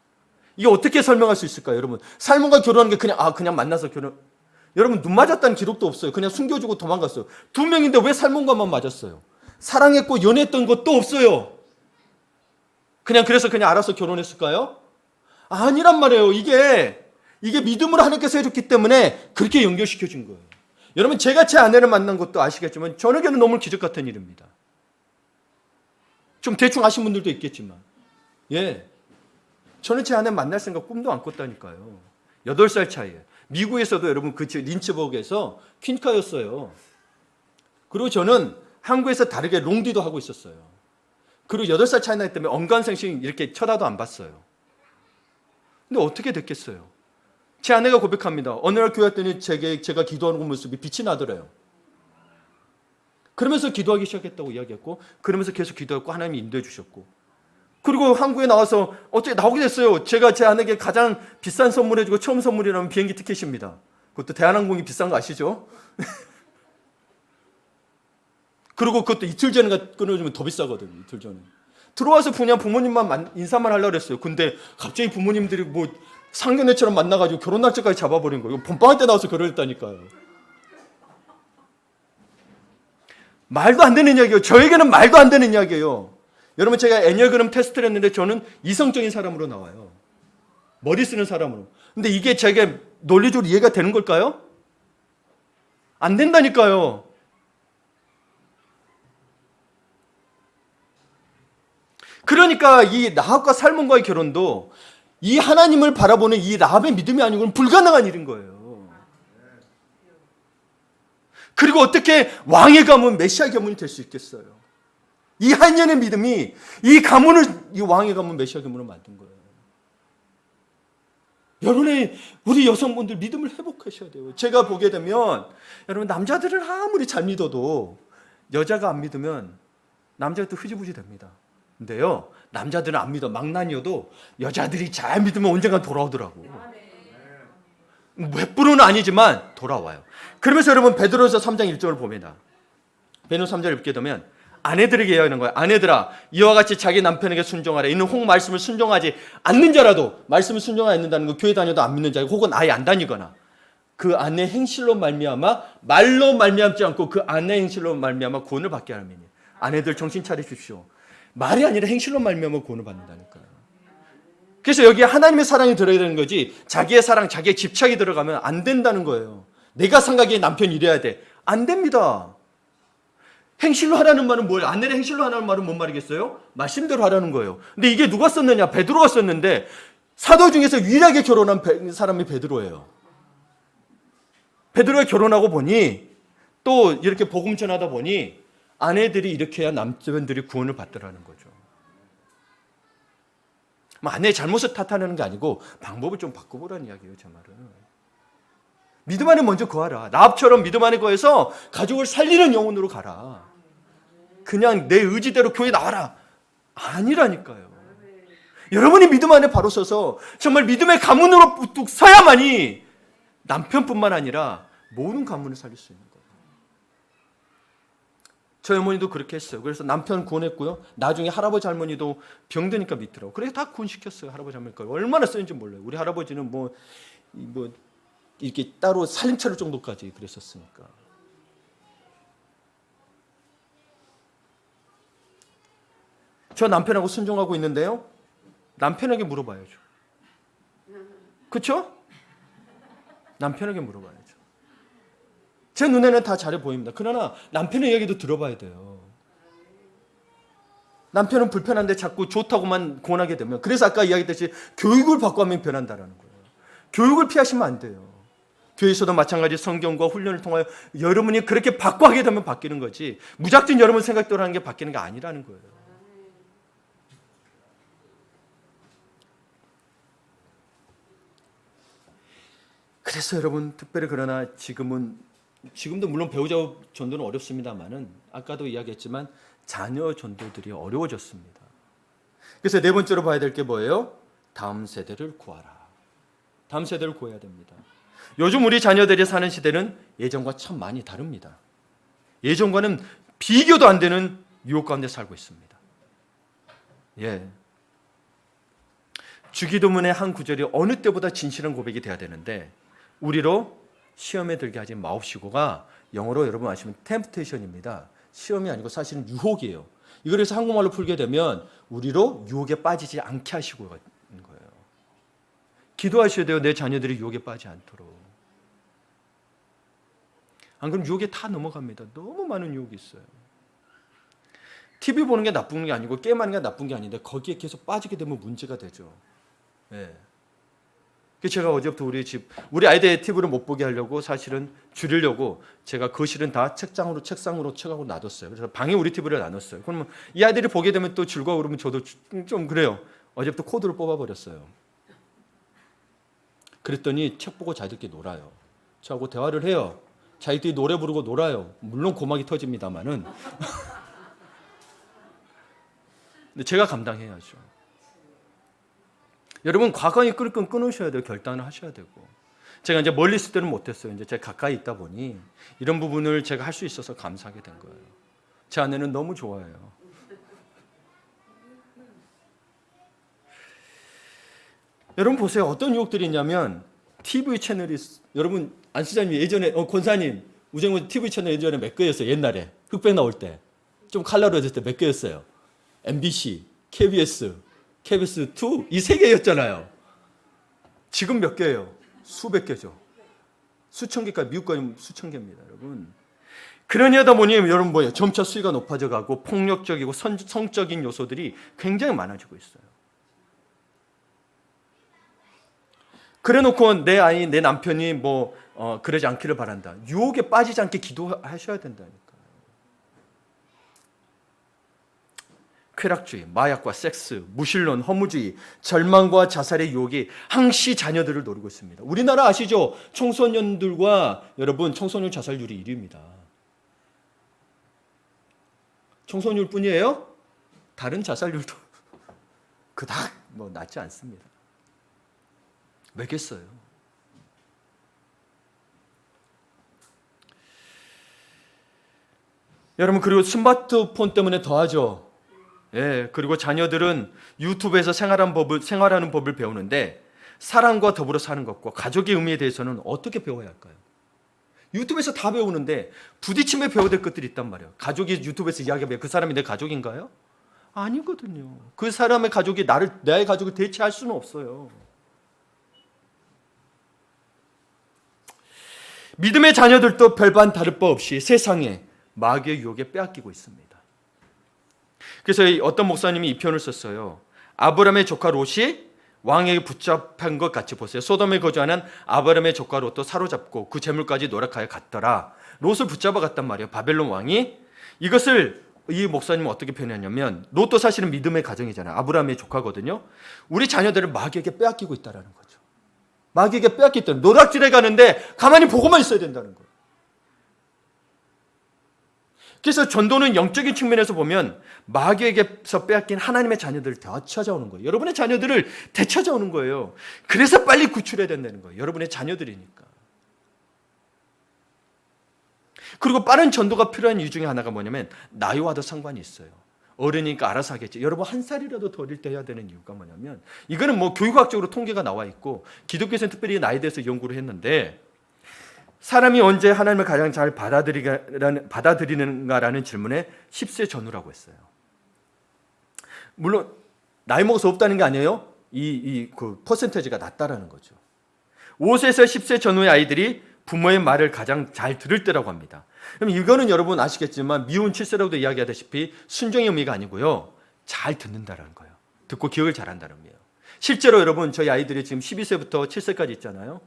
이게 어떻게 설명할 수 있을까요, 여러분? 살몬과 결혼하는 게 그냥 만나서 결혼. 여러분, 눈 맞았다는 기록도 없어요. 그냥 숨겨주고 도망갔어요. 두 명인데 왜 살몬과만 맞았어요? 사랑했고 연애했던 것도 없어요. 그래서 알아서 결혼했을까요? 아니란 말이에요. 이게 믿음으로 하나님께서 해줬기 때문에 그렇게 연결시켜준 거예요. 여러분, 제가 제 아내를 만난 것도 아시겠지만 저에게는 너무 기적 같은 일입니다. 좀 대충 아신 분들도 있겠지만, 예, 저는 제 아내 만날 생각 꿈도 안 꿨다니까요. 8살 차이에. 미국에서도 여러분 그 린츠버그에서 퀸카였어요. 그리고 저는 한국에서 다르게 롱디도 하고 있었어요. 그리고 8살 차이 나기 때문에 언간생식 이렇게 쳐다도 안 봤어요. 근데 어떻게 됐겠어요? 제 아내가 고백합니다. 어느 날 교회 왔더니 제가 기도하는 모습이 빛이 나더래요. 그러면서 기도하기 시작했다고 이야기했고, 그러면서 계속 기도했고 하나님이 인도해 주셨고, 그리고 한국에 나와서 어떻게 나오게 됐어요. 제가 제 아내에게 가장 비싼 선물해주고 처음 선물이라면 비행기 티켓입니다. 그것도 대한항공이 비싼 거 아시죠? 그리고 그것도 이틀 전에 끊어주면 더 비싸거든요. 이틀 전에. 들어와서 그냥 부모님만 인사만 하려고 했어요. 근데 갑자기 부모님들이 뭐 상견례처럼 만나가지고 결혼 날짜까지 잡아버린 거예요. 본방할 때 나와서 결혼했다니까요. 말도 안 되는 이야기예요. 저에게는 말도 안 되는 이야기예요. 여러분, 제가 애니어그램 테스트를 했는데 저는 이성적인 사람으로 나와요. 머리 쓰는 사람으로. 근데 이게 제게 논리적으로 이해가 되는 걸까요? 안 된다니까요. 그러니까 이 라합과 살몬과의 결혼도 이 하나님을 바라보는 이 라합의 믿음이 아니고는 불가능한 일인 거예요. 그리고 어떻게 왕의 가문, 메시아의 가문이 될 수 있겠어요? 이 한년의 믿음이 이 가문을, 이 왕의 가문, 메시아 가문을 만든 거예요. 여러분의, 우리 여성분들 믿음을 회복하셔야 돼요. 제가 보게 되면, 여러분, 남자들은 아무리 잘 믿어도 여자가 안 믿으면 남자가 또 흐지부지 됩니다. 근데요, 남자들은 안 믿어. 망나니여도 여자들이 잘 믿으면 언젠가 돌아오더라고. 100%는 아니지만 돌아와요. 그러면서 여러분, 베드로서 3장 1절을 봅니다. 베드로서 3절 읽게 되면 아내들에게 이야기하는 거예요. 아내들아, 이와 같이 자기 남편에게 순종하라. 이는 혹 말씀을 순종하지 않는 자라도, 말씀을 순종하지 않는다는 건 교회 다녀도 안 믿는 자, 혹은 아예 안 다니거나, 그 아내 행실로 말미암아, 말로 말미암지 않고 그 아내 행실로 말미암아 구원을 받게 하는 믿음. 아내들 정신 차리십시오. 말이 아니라 행실로 말미암아 구원을 받는다니까요. 그래서 여기에 하나님의 사랑이 들어야 되는 거지, 자기의 사랑, 자기의 집착이 들어가면 안 된다는 거예요. 내가 생각에 남편 이래야 돼. 안 됩니다. 행실로 하라는 말은 뭐예요? 아내를 행실로 하라는 말은 뭔 말이겠어요? 말씀대로 하라는 거예요. 근데 이게 누가 썼느냐? 베드로가 썼는데, 사도 중에서 유일하게 결혼한 사람이 베드로예요. 베드로가 결혼하고 보니, 또 이렇게 복음 전하다 보니 아내들이 이렇게 해야 남편들이 구원을 받더라는 거죠. 아내의 잘못을 탓하는 게 아니고 방법을 좀 바꿔보라는 이야기예요, 제 말은. 믿음 안에 먼저 거하라. 라합처럼 믿음 안에 거해서 가족을 살리는 영혼으로 가라. 그냥 내 의지대로 교회 나와라. 아니라니까요. 여러분이 믿음 안에 바로 서서 정말 믿음의 가문으로 뚝 서야만이 남편뿐만 아니라 모든 가문을 살릴 수 있는 거예요. 저희 어머니도 그렇게 했어요. 그래서 남편 구원했고요. 나중에 할아버지 할머니도 병드니까 믿더라고요. 그래서 다 구원시켰어요. 할아버지 할머니가. 얼마나 쓰는지 몰라요. 우리 할아버지는 뭐 이렇게 따로 살림 차릴 정도까지 그랬었으니까. 저 남편하고 순종하고 있는데요. 남편에게 물어봐야죠. 그렇죠? 남편에게 물어봐야죠. 제 눈에는 다 잘해 보입니다. 그러나 남편의 이야기도 들어봐야 돼요. 남편은 불편한데 자꾸 좋다고만 권하게 되면, 그래서 아까 이야기했듯이 교육을 받고 하면 변한다라는 거예요. 교육을 피하시면 안 돼요. 교회에서도 마찬가지 성경과 훈련을 통하여 여러분이 그렇게 받고 하게 되면 바뀌는 거지, 무작정 여러분 생각대로 하는 게 바뀌는 게 아니라는 거예요. 그래서 여러분, 특별히 그러나 지금도 물론 배우자 전도는 어렵습니다만은, 아까도 이야기했지만 자녀 전도들이 어려워졌습니다. 그래서 네 번째로 봐야 될 게 뭐예요? 다음 세대를 구하라. 다음 세대를 구해야 됩니다. 요즘 우리 자녀들이 사는 시대는 예전과 참 많이 다릅니다. 예전과는 비교도 안 되는 유혹 가운데 살고 있습니다. 예. 주기도문의 한 구절이 어느 때보다 진실한 고백이 돼야 되는데, 우리로 시험에 들게 하지 마옵시고가 영어로 여러분 아시면 temptation입니다. 시험이 아니고 사실은 유혹이에요. 이걸 해서 한국말로 풀게 되면 우리로 유혹에 빠지지 않게 하시고가 있는 거예요. 기도하셔야 돼요. 내 자녀들이 유혹에 빠지지 않도록. 안 그러면 유혹에 다 넘어갑니다. 너무 많은 유혹이 있어요. TV 보는 게 나쁜 게 아니고 게임하는 게 나쁜 게 아닌데 거기에 계속 빠지게 되면 문제가 되죠. 예. 제가 어제부터 우리 아이들 TV를 못 보게 하려고 사실은 줄이려고 제가 거실은 다 책상으로 책하고 놔뒀어요. 그래서 방에 우리 TV를 나눴어요. 그러면 이 아이들이 보게 되면 또 즐거워 그러면 저도 좀 그래요. 어제부터 코드를 뽑아버렸어요. 그랬더니 책 보고 자기들끼리 놀아요. 저하고 대화를 해요. 자기들이 노래 부르고 놀아요. 물론 고막이 터집니다만은. 근데 제가 감당해야죠. 여러분, 과감히 끌 건 끊으셔야 돼요. 결단을 하셔야 되고. 제가 이제 멀리 있을 때는 못했어요. 이제 제가 가까이 있다 보니 이런 부분을 제가 할 수 있어서 감사하게 된 거예요. 제 아내는 너무 좋아해요. 여러분 보세요. 어떤 유혹들이 있냐면 TV 채널이, 여러분 안수자님 예전에 권사님 우정우 TV 채널 예전에 몇 개였어요. 옛날에 흑백 나올 때 좀 컬러로 했을 때 몇 개였어요. MBC, KBS, KBS2 이 세 개였잖아요. 지금 몇 개예요? 수백 개죠. 수천 개까지, 미국까지 수천 개입니다, 여러분. 그러냐다 보니 여러분 뭐예요? 점차 수위가 높아져 가고 폭력적이고 성적인 요소들이 굉장히 많아지고 있어요. 그래놓고 내 아이, 내 남편이 그러지 않기를 바란다. 유혹에 빠지지 않게 기도하셔야 된다니까. 쾌락주의, 마약과 섹스, 무신론, 허무주의, 절망과 자살의 유혹이 항시 자녀들을 노리고 있습니다. 우리나라 아시죠? 청소년들과 여러분 청소년 자살률이 1위입니다. 청소년 뿐이에요? 다른 자살률도 그닥 낮지 않습니다. 왜겠어요? 여러분, 그리고 스마트폰 때문에 더하죠. 예, 그리고 자녀들은 유튜브에서 생활하는 법을 배우는데 사랑과 더불어 사는 것과 가족의 의미에 대해서는 어떻게 배워야 할까요? 유튜브에서 다 배우는데 부딪힘에 배워야 될 것들이 있단 말이에요. 가족이 유튜브에서 이야기하면 그 사람이 내 가족인가요? 아니거든요. 그 사람의 가족이 나의 가족을 대체할 수는 없어요. 믿음의 자녀들도 별반 다를 바 없이 세상에 마귀의 유혹에 빼앗기고 있습니다. 그래서 어떤 목사님이 이 표현을 썼어요. 아브라함의 조카 롯이 왕에게 붙잡힌 것 같이 보세요. 소돔에 거주하는 아브라함의 조카 롯도 사로잡고 그 재물까지 노력하여 갔더라. 롯을 붙잡아 갔단 말이에요. 바벨론 왕이. 이것을 이 목사님은 어떻게 표현했냐면, 롯도 사실은 믿음의 가정이잖아요. 아브라함의 조카거든요. 우리 자녀들을 마귀에게 빼앗기고 있다는 거죠. 마귀에게 빼앗겼다. 노략질해 가는데 가만히 보고만 있어야 된다는 거예요. 그래서 전도는 영적인 측면에서 보면 마귀에게서 빼앗긴 하나님의 자녀들을 되찾아오는 거예요. 여러분의 자녀들을 되찾아오는 거예요. 그래서 빨리 구출해야 된다는 거예요. 여러분의 자녀들이니까. 그리고 빠른 전도가 필요한 이유 중에 하나가 뭐냐면 나이와도 상관이 있어요. 어른이니까 알아서 하겠지. 여러분 한 살이라도 더 어릴 때 해야 되는 이유가 뭐냐면, 이거는 교육학적으로 통계가 나와 있고 기독교에서는 특별히 나이에 대해서 연구를 했는데, 사람이 언제 하나님을 가장 잘 받아들이는가라는 질문에 10세 전후라고 했어요. 물론 나이 먹어서 없다는 게 아니에요. 그 퍼센테이지가 낮다라는 거죠. 5세에서 10세 전후의 아이들이 부모의 말을 가장 잘 들을 때라고 합니다. 그럼 이거는 여러분 아시겠지만 미운 7세라고도 이야기하다시피 순종의 의미가 아니고요. 잘 듣는다라는 거예요. 듣고 기억을 잘한다는 거예요. 실제로 여러분 저희 아이들이 지금 12세부터 7세까지 있잖아요.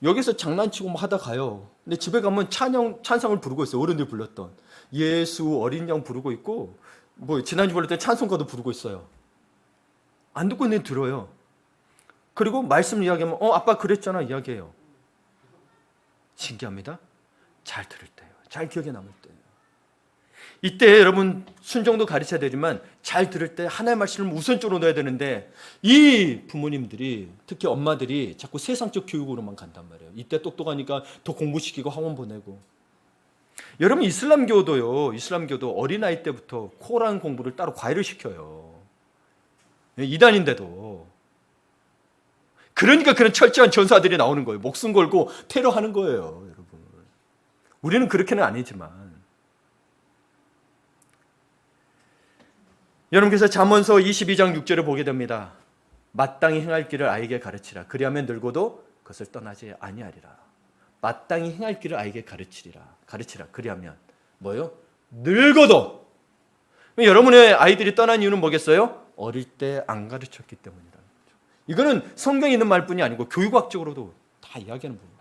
여기서 장난치고 뭐 하다 가요. 근데 집에 가면 찬상을 부르고 있어요. 어른들이 불렀던 예수 어린 양 부르고 있고 뭐 지난주 불렀던 찬송가도 부르고 있어요. 안 듣고 있는데 들어요. 그리고 말씀 이야기하면 아빠 그랬잖아 이야기해요. 신기합니다. 잘 들을 때요. 잘 기억에 남을 때요. 이때 여러분 순종도 가르쳐야 되지만 잘 들을 때 하나님의 말씀을 우선적으로 넣어야 되는데 이 부모님들이 특히 엄마들이 자꾸 세상적 교육으로만 간단 말이에요. 이때 똑똑하니까 더 공부시키고 학원 보내고. 여러분 이슬람교도 어린아이 때부터 코란 공부를 따로 과외를 시켜요. 이단인데도. 그러니까 그런 철저한 전사들이 나오는 거예요. 목숨 걸고 테러하는 거예요. 여러분. 우리는 그렇게는 아니지만. 여러분 그래서 잠언서 22장 6절을 보게 됩니다. 마땅히 행할 길을 아이에게 가르치라. 그리하면 늙어도 그것을 떠나지 아니하리라. 마땅히 행할 길을 아이에게 가르치라. 그리하면 뭐요? 늙어도. 여러분의 아이들이 떠난 이유는 뭐겠어요? 어릴 때 안 가르쳤기 때문이라는 거죠. 이거는 성경에 있는 말뿐이 아니고 교육학적으로도 다 이야기하는 부분이에요.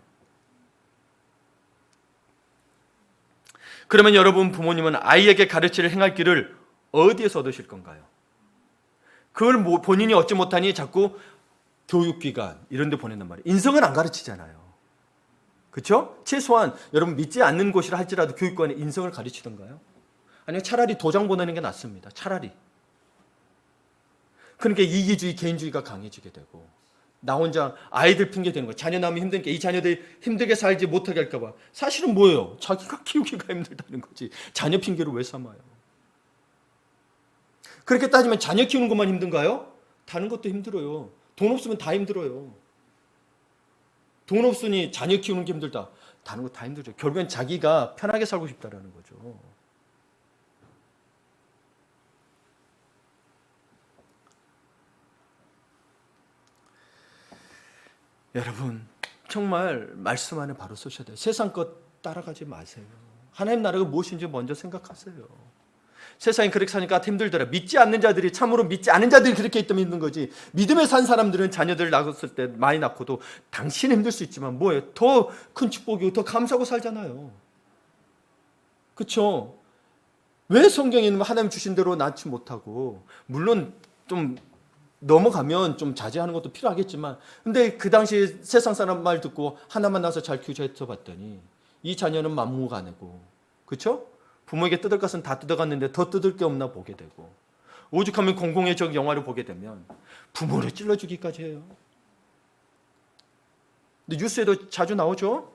그러면 여러분 부모님은 아이에게 가르칠 행할 길을 어디에서 얻으실 건가요? 그걸 본인이 얻지 못하니 자꾸 교육기관 이런 데 보낸단 말이에요. 인성은 안 가르치잖아요. 그렇죠? 최소한 여러분 믿지 않는 곳이라 할지라도 교육관에 인성을 가르치던가요? 아니면 차라리 도장 보내는 게 낫습니다. 차라리. 그러니까 이기주의, 개인주의가 강해지게 되고 나 혼자 아이들 핑계 대는 거예요. 자녀 낳으면 힘드니까 이 자녀들이 힘들게 살지 못하게 할까 봐. 사실은 뭐예요? 자기가 키우기가 힘들다는 거지. 자녀 핑계를 왜 삼아요? 그렇게 따지면 자녀 키우는 것만 힘든가요? 다른 것도 힘들어요. 돈 없으면 다 힘들어요. 돈 없으니 자녀 키우는 게 힘들다. 다른 거 다 힘들죠. 결국엔 자기가 편하게 살고 싶다라는 거죠. 여러분 정말 말씀 안에 바로 쓰셔야 돼요. 세상 것 따라가지 마세요. 하나님 나라가 무엇인지 먼저 생각하세요. 세상이 그렇게 사니까 힘들더라. 믿지 않는 자들이 참으로 믿지 않는 자들이 그렇게 있다면 힘든 거지. 믿음에 산 사람들은 자녀들 낳았을 때 많이 낳고도 당신 힘들 수 있지만 뭐예요? 더 큰 축복이고 더 감사하고 살잖아요. 그렇죠? 왜 성경에 있는 하나님 주신 대로 낳지 못하고 물론 좀 넘어가면 좀 자제하는 것도 필요하겠지만 근데 그 당시 세상 사람 말 듣고 하나만 낳아서 잘 키우자 해서 봤더니 이 자녀는 만무가 아니고 그렇죠? 부모에게 뜯을 것은 다 뜯어갔는데 더 뜯을 게 없나 보게 되고 오죽하면 공공의 적 영화를 보게 되면 부모를 찔러주기까지 해요. 근데 뉴스에도 자주 나오죠.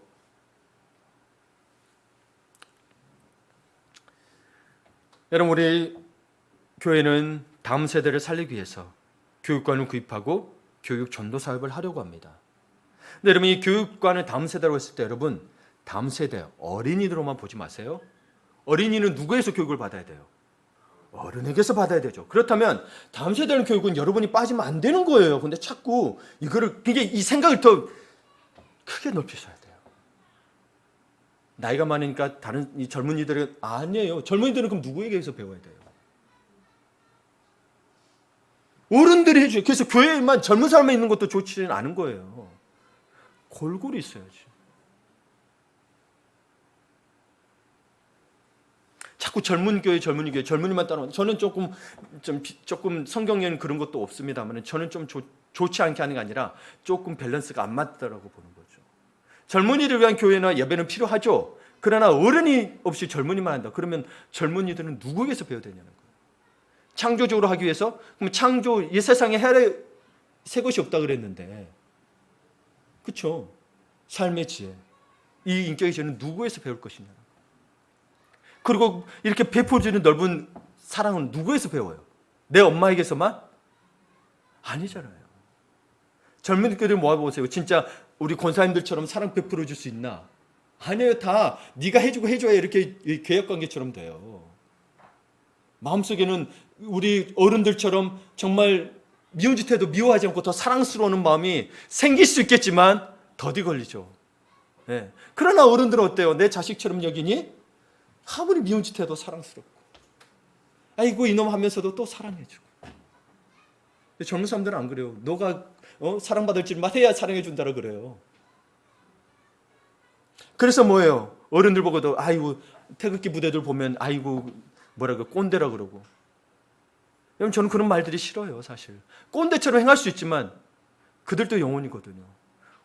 여러분 우리 교회는 다음 세대를 살리기 위해서 교육관을 구입하고 교육 전도 사업을 하려고 합니다. 근데 여러분 이 교육관을 다음 세대로 했을 때 여러분 다음 세대 어린이들로만 보지 마세요. 어린이는 누구에서 교육을 받아야 돼요? 어른에게서 받아야 되죠. 그렇다면 다음 세대의 교육은 여러분이 빠지면 안 되는 거예요. 근데 자꾸 이 생각을 더 크게 넓히셔야 돼요. 나이가 많으니까 다른 이 젊은이들은 아니에요. 젊은이들은 그럼 누구에게서 배워야 돼요? 어른들이 해줘요. 그래서 교회에만 젊은 사람만 있는 것도 좋지는 않은 거예요. 골고루 있어야지. 자꾸 젊은 교회, 젊은이만 따라오는. 저는 조금 성경에는 그런 것도 없습니다만 저는 좀 좋지 않게 하는 게 아니라 조금 밸런스가 안 맞다라고 보는 거죠. 젊은이를 위한 교회나 예배는 필요하죠. 그러나 어른이 없이 젊은이만 한다. 그러면 젊은이들은 누구에게서 배워야 되냐는 거예요. 창조적으로 하기 위해서 그럼 이 세상에 해야 새 것이 없다 그랬는데 그렇죠? 삶의 지혜, 이 인격의 지혜는 누구에서 배울 것이냐. 그리고 이렇게 베풀어주는 넓은 사랑은 누구에서 배워요? 내 엄마에게서만? 아니잖아요. 젊은이들이 모아보세요. 진짜 우리 권사님들처럼 사랑 베풀어 줄 수 있나? 아니에요. 다 네가 해주고 해줘야 이렇게 계약관계처럼 돼요. 마음속에는 우리 어른들처럼 정말 미운 짓 해도 미워하지 않고 더 사랑스러운 마음이 생길 수 있겠지만 더디 걸리죠. 네. 그러나 어른들은 어때요? 내 자식처럼 여기니? 아무리 미운 짓 해도 사랑스럽고 아이고 이놈 하면서도 또 사랑해주고. 젊은 사람들은 안 그래요. 너가 사랑받을 줄만 해야 사랑해준다라 그래요. 그래서 뭐예요? 어른들 보고도 아이고 태극기 부대들 보면 아이고 뭐라고 꼰대라 그러고. 여러분 저는 그런 말들이 싫어요. 사실 꼰대처럼 행할 수 있지만 그들도 영혼이거든요.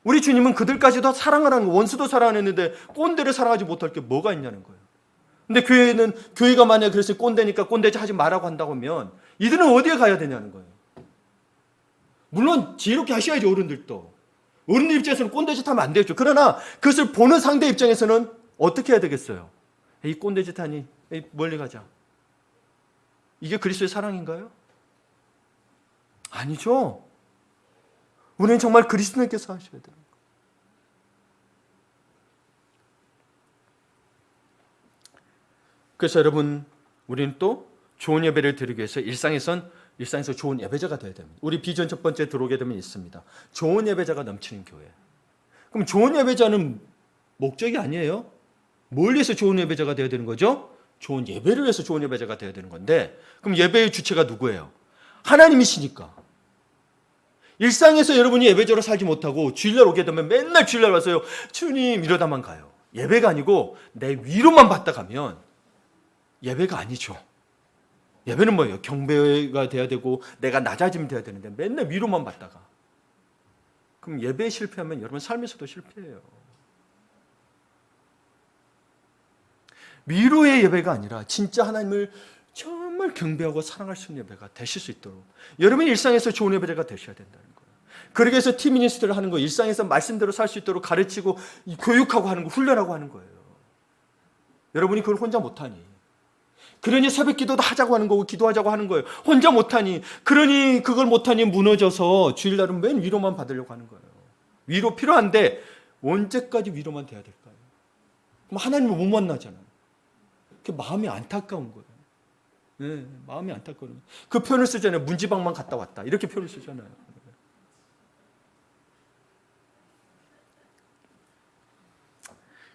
우리 주님은 그들까지도 사랑하라는 거, 원수도 사랑했는데 꼰대를 사랑하지 못할 게 뭐가 있냐는 거예요. 근데 교회가 만약에 그래서 꼰대니까 꼰대 하지 말라고 한다고 하면 이들은 어디에 가야 되냐는 거예요. 물론 지혜롭게 하셔야죠. 어른들 입장에서는 꼰대짓 하면 안 되죠. 그러나 그것을 보는 상대 입장에서는 어떻게 해야 되겠어요? 이 꼰대짓 하니 멀리 가자. 이게 그리스도의 사랑인가요? 아니죠. 우리는 정말 그리스도님께서 하셔야 되는 거예요. 그래서 여러분 우리는 또 좋은 예배를 드리기 위해서 일상에서 좋은 예배자가 되어야 됩니다. 우리 비전 첫 번째 들어오게 되면 있습니다. 좋은 예배자가 넘치는 교회. 그럼 좋은 예배자는 목적이 아니에요. 뭘 위해서 좋은 예배자가 되어야 되는 거죠? 좋은 예배를 위해서 좋은 예배자가 되어야 되는 건데 그럼 예배의 주체가 누구예요? 하나님이시니까. 일상에서 여러분이 예배자로 살지 못하고 주일날 오게 되면 맨날 주일날 와서요. 주님 이러다만 가요. 예배가 아니고 내 위로만 받다 가면 예배가 아니죠. 예배는 뭐예요? 경배가 돼야 되고 내가 낮아지면 돼야 되는데 맨날 위로만 받다가 그럼 예배에 실패하면 여러분 삶에서도 실패해요. 위로의 예배가 아니라 진짜 하나님을 정말 경배하고 사랑할 수 있는 예배가 되실 수 있도록 여러분이 일상에서 좋은 예배자가 되셔야 된다는 거예요. 그러기 위해서 팀 미니스트를 하는 거, 일상에서 말씀대로 살 수 있도록 가르치고 교육하고 하는 거, 훈련하고 하는 거예요. 여러분이 그걸 혼자 못하니 그러니 새벽 기도도 하자고 하는 거고 기도하자고 하는 거예요. 혼자 못하니 그러니 그걸 못하니 무너져서 주일날은 맨 위로만 받으려고 하는 거예요. 위로 필요한데 언제까지 위로만 돼야 될까요? 그럼 하나님을 못 만나잖아요. 그 마음이 안타까운 거예요. 네, 마음이 안타까워요. 그 표현을 쓰잖아요. 문지방만 갔다 왔다 이렇게 표현을 쓰잖아요.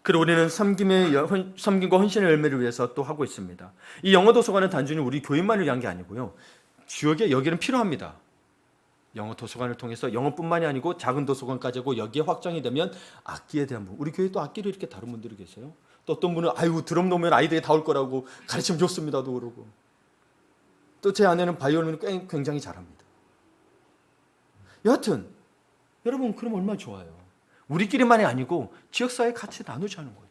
그리고 우리는 섬김과 헌신의 열매를 위해서 또 하고 있습니다. 이 영어 도서관은 단순히 우리 교인만을 위한 게 아니고요. 지역에 여기는 필요합니다. 영어 도서관을 통해서 영어뿐만이 아니고 작은 도서관까지 하고 여기에 확장이 되면 악기에 대한 부분. 우리 교회에 또 악기를 이렇게 다룬 분들이 계세요. 또 어떤 분은 아이고 드럼 놓으면 아이들이 다 올 거라고 가르치면 좋습니다도 그러고. 또 제 아내는 바이올린을 굉장히 잘합니다. 여하튼 여러분 그럼 얼마나 좋아요. 우리끼리만이 아니고 지역사회에 같이 나누자는 거죠.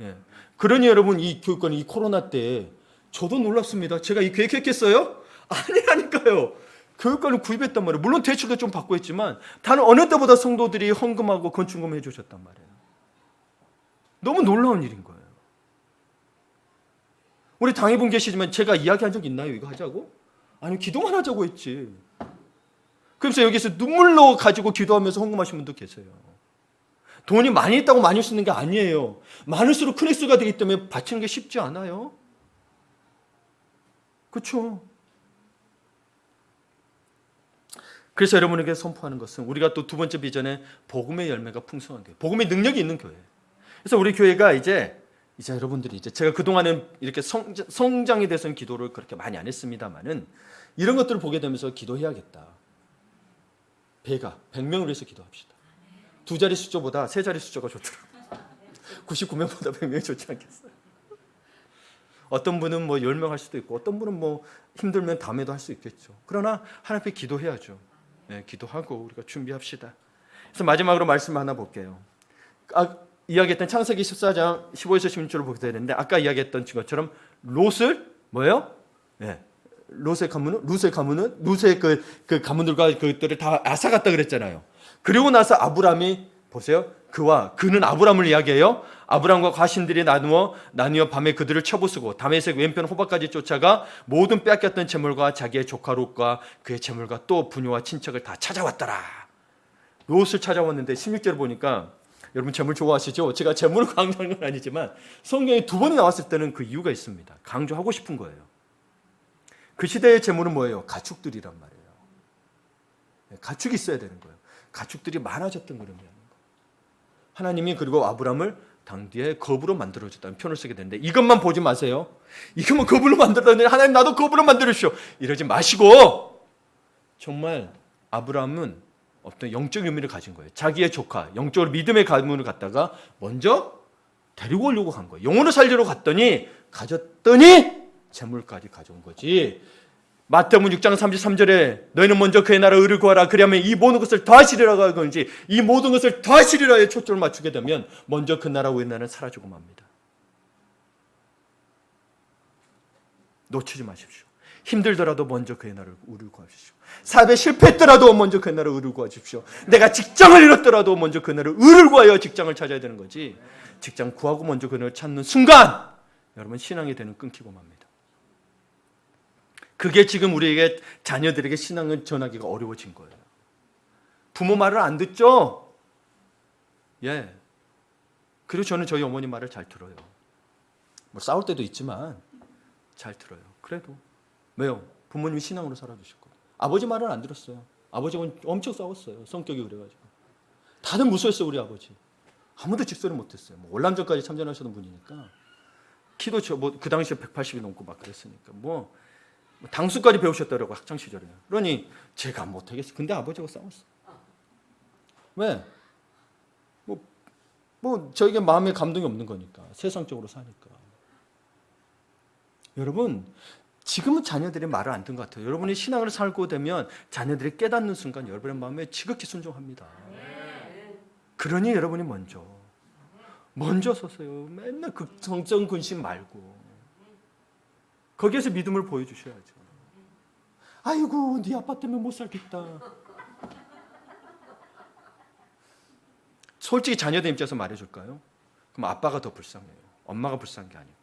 예. 그러니 여러분 이 교육권이 이 코로나 때 저도 놀랍습니다. 제가 이 계획했겠어요? 아니라니까요. 교육권을 구입했단 말이에요. 물론 대출도 좀 받고 했지만 단 어느 때보다 성도들이 헌금하고 건축금 해주셨단 말이에요. 너무 놀라운 일인 거예요. 우리 당회분 계시지만 제가 이야기한 적 있나요? 이거 하자고? 아니 기도만 하자고 했지. 그래서 여기서 눈물로 가지고 기도하면서 헌금하신 분도 계세요. 돈이 많이 있다고 많이 쓰는 게 아니에요. 많을수록 큰 횟수가 되기 때문에 바치는 게 쉽지 않아요. 그렇죠? 그래서 여러분에게 선포하는 것은 우리가 또 두 번째 비전에 복음의 열매가 풍성한 교회, 복음의 능력이 있는 교회. 그래서 우리 교회가 이제 여러분들이 제가 그동안은 이렇게 성장에 대해서는 기도를 그렇게 많이 안 했습니다만은 이런 것들을 보게 되면서 기도해야겠다. 100명을 위해서 기도합시다. 두 자리 숫자보다 세 자리 숫자가 좋더라고요. 99명보다 100명이 좋지 않겠어요? 어떤 분은 뭐 10명 할 수도 있고 어떤 분은 뭐 힘들면 다음에도 할 수 있겠죠. 그러나 하나님 앞에 기도해야죠. 네, 기도하고 우리가 준비합시다. 그래서 마지막으로 말씀 하나 볼게요. 이야기했던 창세기 14장 15에서 16절을 보게 되는데 아까 이야기했던 것처럼 롯을 뭐예요? 네. 롯의 가문은 롯의 그 가문들과 그들을 다 앗아갔다 그랬잖아요. 그리고 나서 아브람이 보세요. 그는 아브람을 이야기해요. 아브람과 과신들이 나누어 밤에 그들을 쳐부수고 다메섹 왼편 호박까지 쫓아가 모든 빼앗겼던 재물과 자기의 조카 롯과 그의 재물과 또 부녀와 친척을 다 찾아왔더라. 롯을 찾아왔는데 16절을 보니까 여러분 재물 좋아하시죠? 제가 재물을 강조하는 건 아니지만 성경에 두 번이 나왔을 때는 그 이유가 있습니다. 강조하고 싶은 거예요. 그 시대의 재물은 뭐예요? 가축들이란 말이에요. 가축이 있어야 되는 거예요. 가축들이 많아졌던 그런 거예요. 하나님이 그리고 아브람을 당대에 겁으로 만들어줬다는 표현을 쓰게 되는데 이것만 보지 마세요. 이것만 겁으로 만들었는데 하나님 나도 겁으로 만들어주시오. 이러지 마시고 정말 아브라함은 어떤 영적 의미를 가진 거예요. 자기의 조카, 영적으로 믿음의 가문을 갖다가 먼저 데리고 오려고 한 거예요. 영혼을 살리러 갔더니 가졌더니 재물까지 가져온 거지. 마태복음 6장 33절에 너희는 먼저 그의 나라 의를 구하라 그리하면 이 모든 것을 더하시리라고 하건지 이 모든 것을 더하시리라에 초점을 맞추게 되면 먼저 그 나라 의의 나라는 사라지고 맙니다. 놓치지 마십시오. 힘들더라도 먼저 그의 나라를 의를 구하십시오. 사업에 실패했더라도 먼저 그의 나라를 의를 구하십시오. 내가 직장을 잃었더라도 먼저 그의 나라를 의를 구하여 직장을 찾아야 되는 거지. 직장 구하고 먼저 그의 나라를 찾는 순간 여러분 신앙의 대는 끊기고 맙니다. 그게 지금 우리에게 자녀들에게 신앙을 전하기가 어려워진 거예요. 부모 말을 안 듣죠? 예. 그리고 저는 저희 어머니 말을 잘 들어요. 뭐 싸울 때도 있지만 잘 들어요. 그래도 왜요? 부모님이 신앙으로 살아주셨고 아버지 말을 안 들었어요. 아버지는 엄청 싸웠어요. 성격이 그래가지고 다들 무서웠어요. 우리 아버지 아무도 직설을 못했어요. 뭐 월남전까지 참전하셨던 분이니까 키도 그 당시에 180이 넘고 막 그랬으니까 뭐 당수까지 배우셨더라고 학창 시절에. 그러니 제가 못하겠어요. 근데 아버지하고 싸웠어. 왜? 뭐 저에게 마음에 감동이 없는 거니까 세상적으로 사니까. 여러분 지금은 자녀들이 말을 안 듣는 것 같아요. 여러분이 신앙을 살고 되면 자녀들이 깨닫는 순간 여러분의 마음에 지극히 순종합니다. 그러니 여러분이 먼저 서세요. 맨날 성적 근심 말고 거기에서 믿음을 보여주셔야죠. 아이고 네 아빠 때문에 못 살겠다. 솔직히 자녀들 입장에서 말해줄까요? 그럼 아빠가 더 불쌍해요. 엄마가 불쌍한 게 아니고.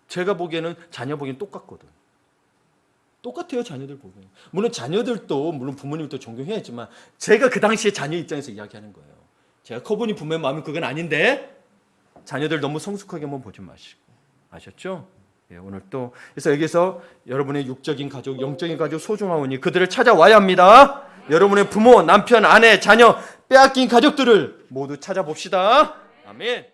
제가 보기에는 자녀 보기엔 똑같거든. 똑같아요. 자녀들 보기엔. 물론 자녀들도 물론 부모님도 존경해야지만 제가 그 당시에 자녀 입장에서 이야기하는 거예요. 제가 커보니 부모의 마음이 그건 아닌데 자녀들 너무 성숙하게 한번 보지 마시고. 아셨죠? 예, 오늘 또 그래서 여기서 여러분의 육적인 가족, 영적인 가족 소중하오니 그들을 찾아와야 합니다. 여러분의 부모, 남편, 아내, 자녀 빼앗긴 가족들을 모두 찾아봅시다. 아멘.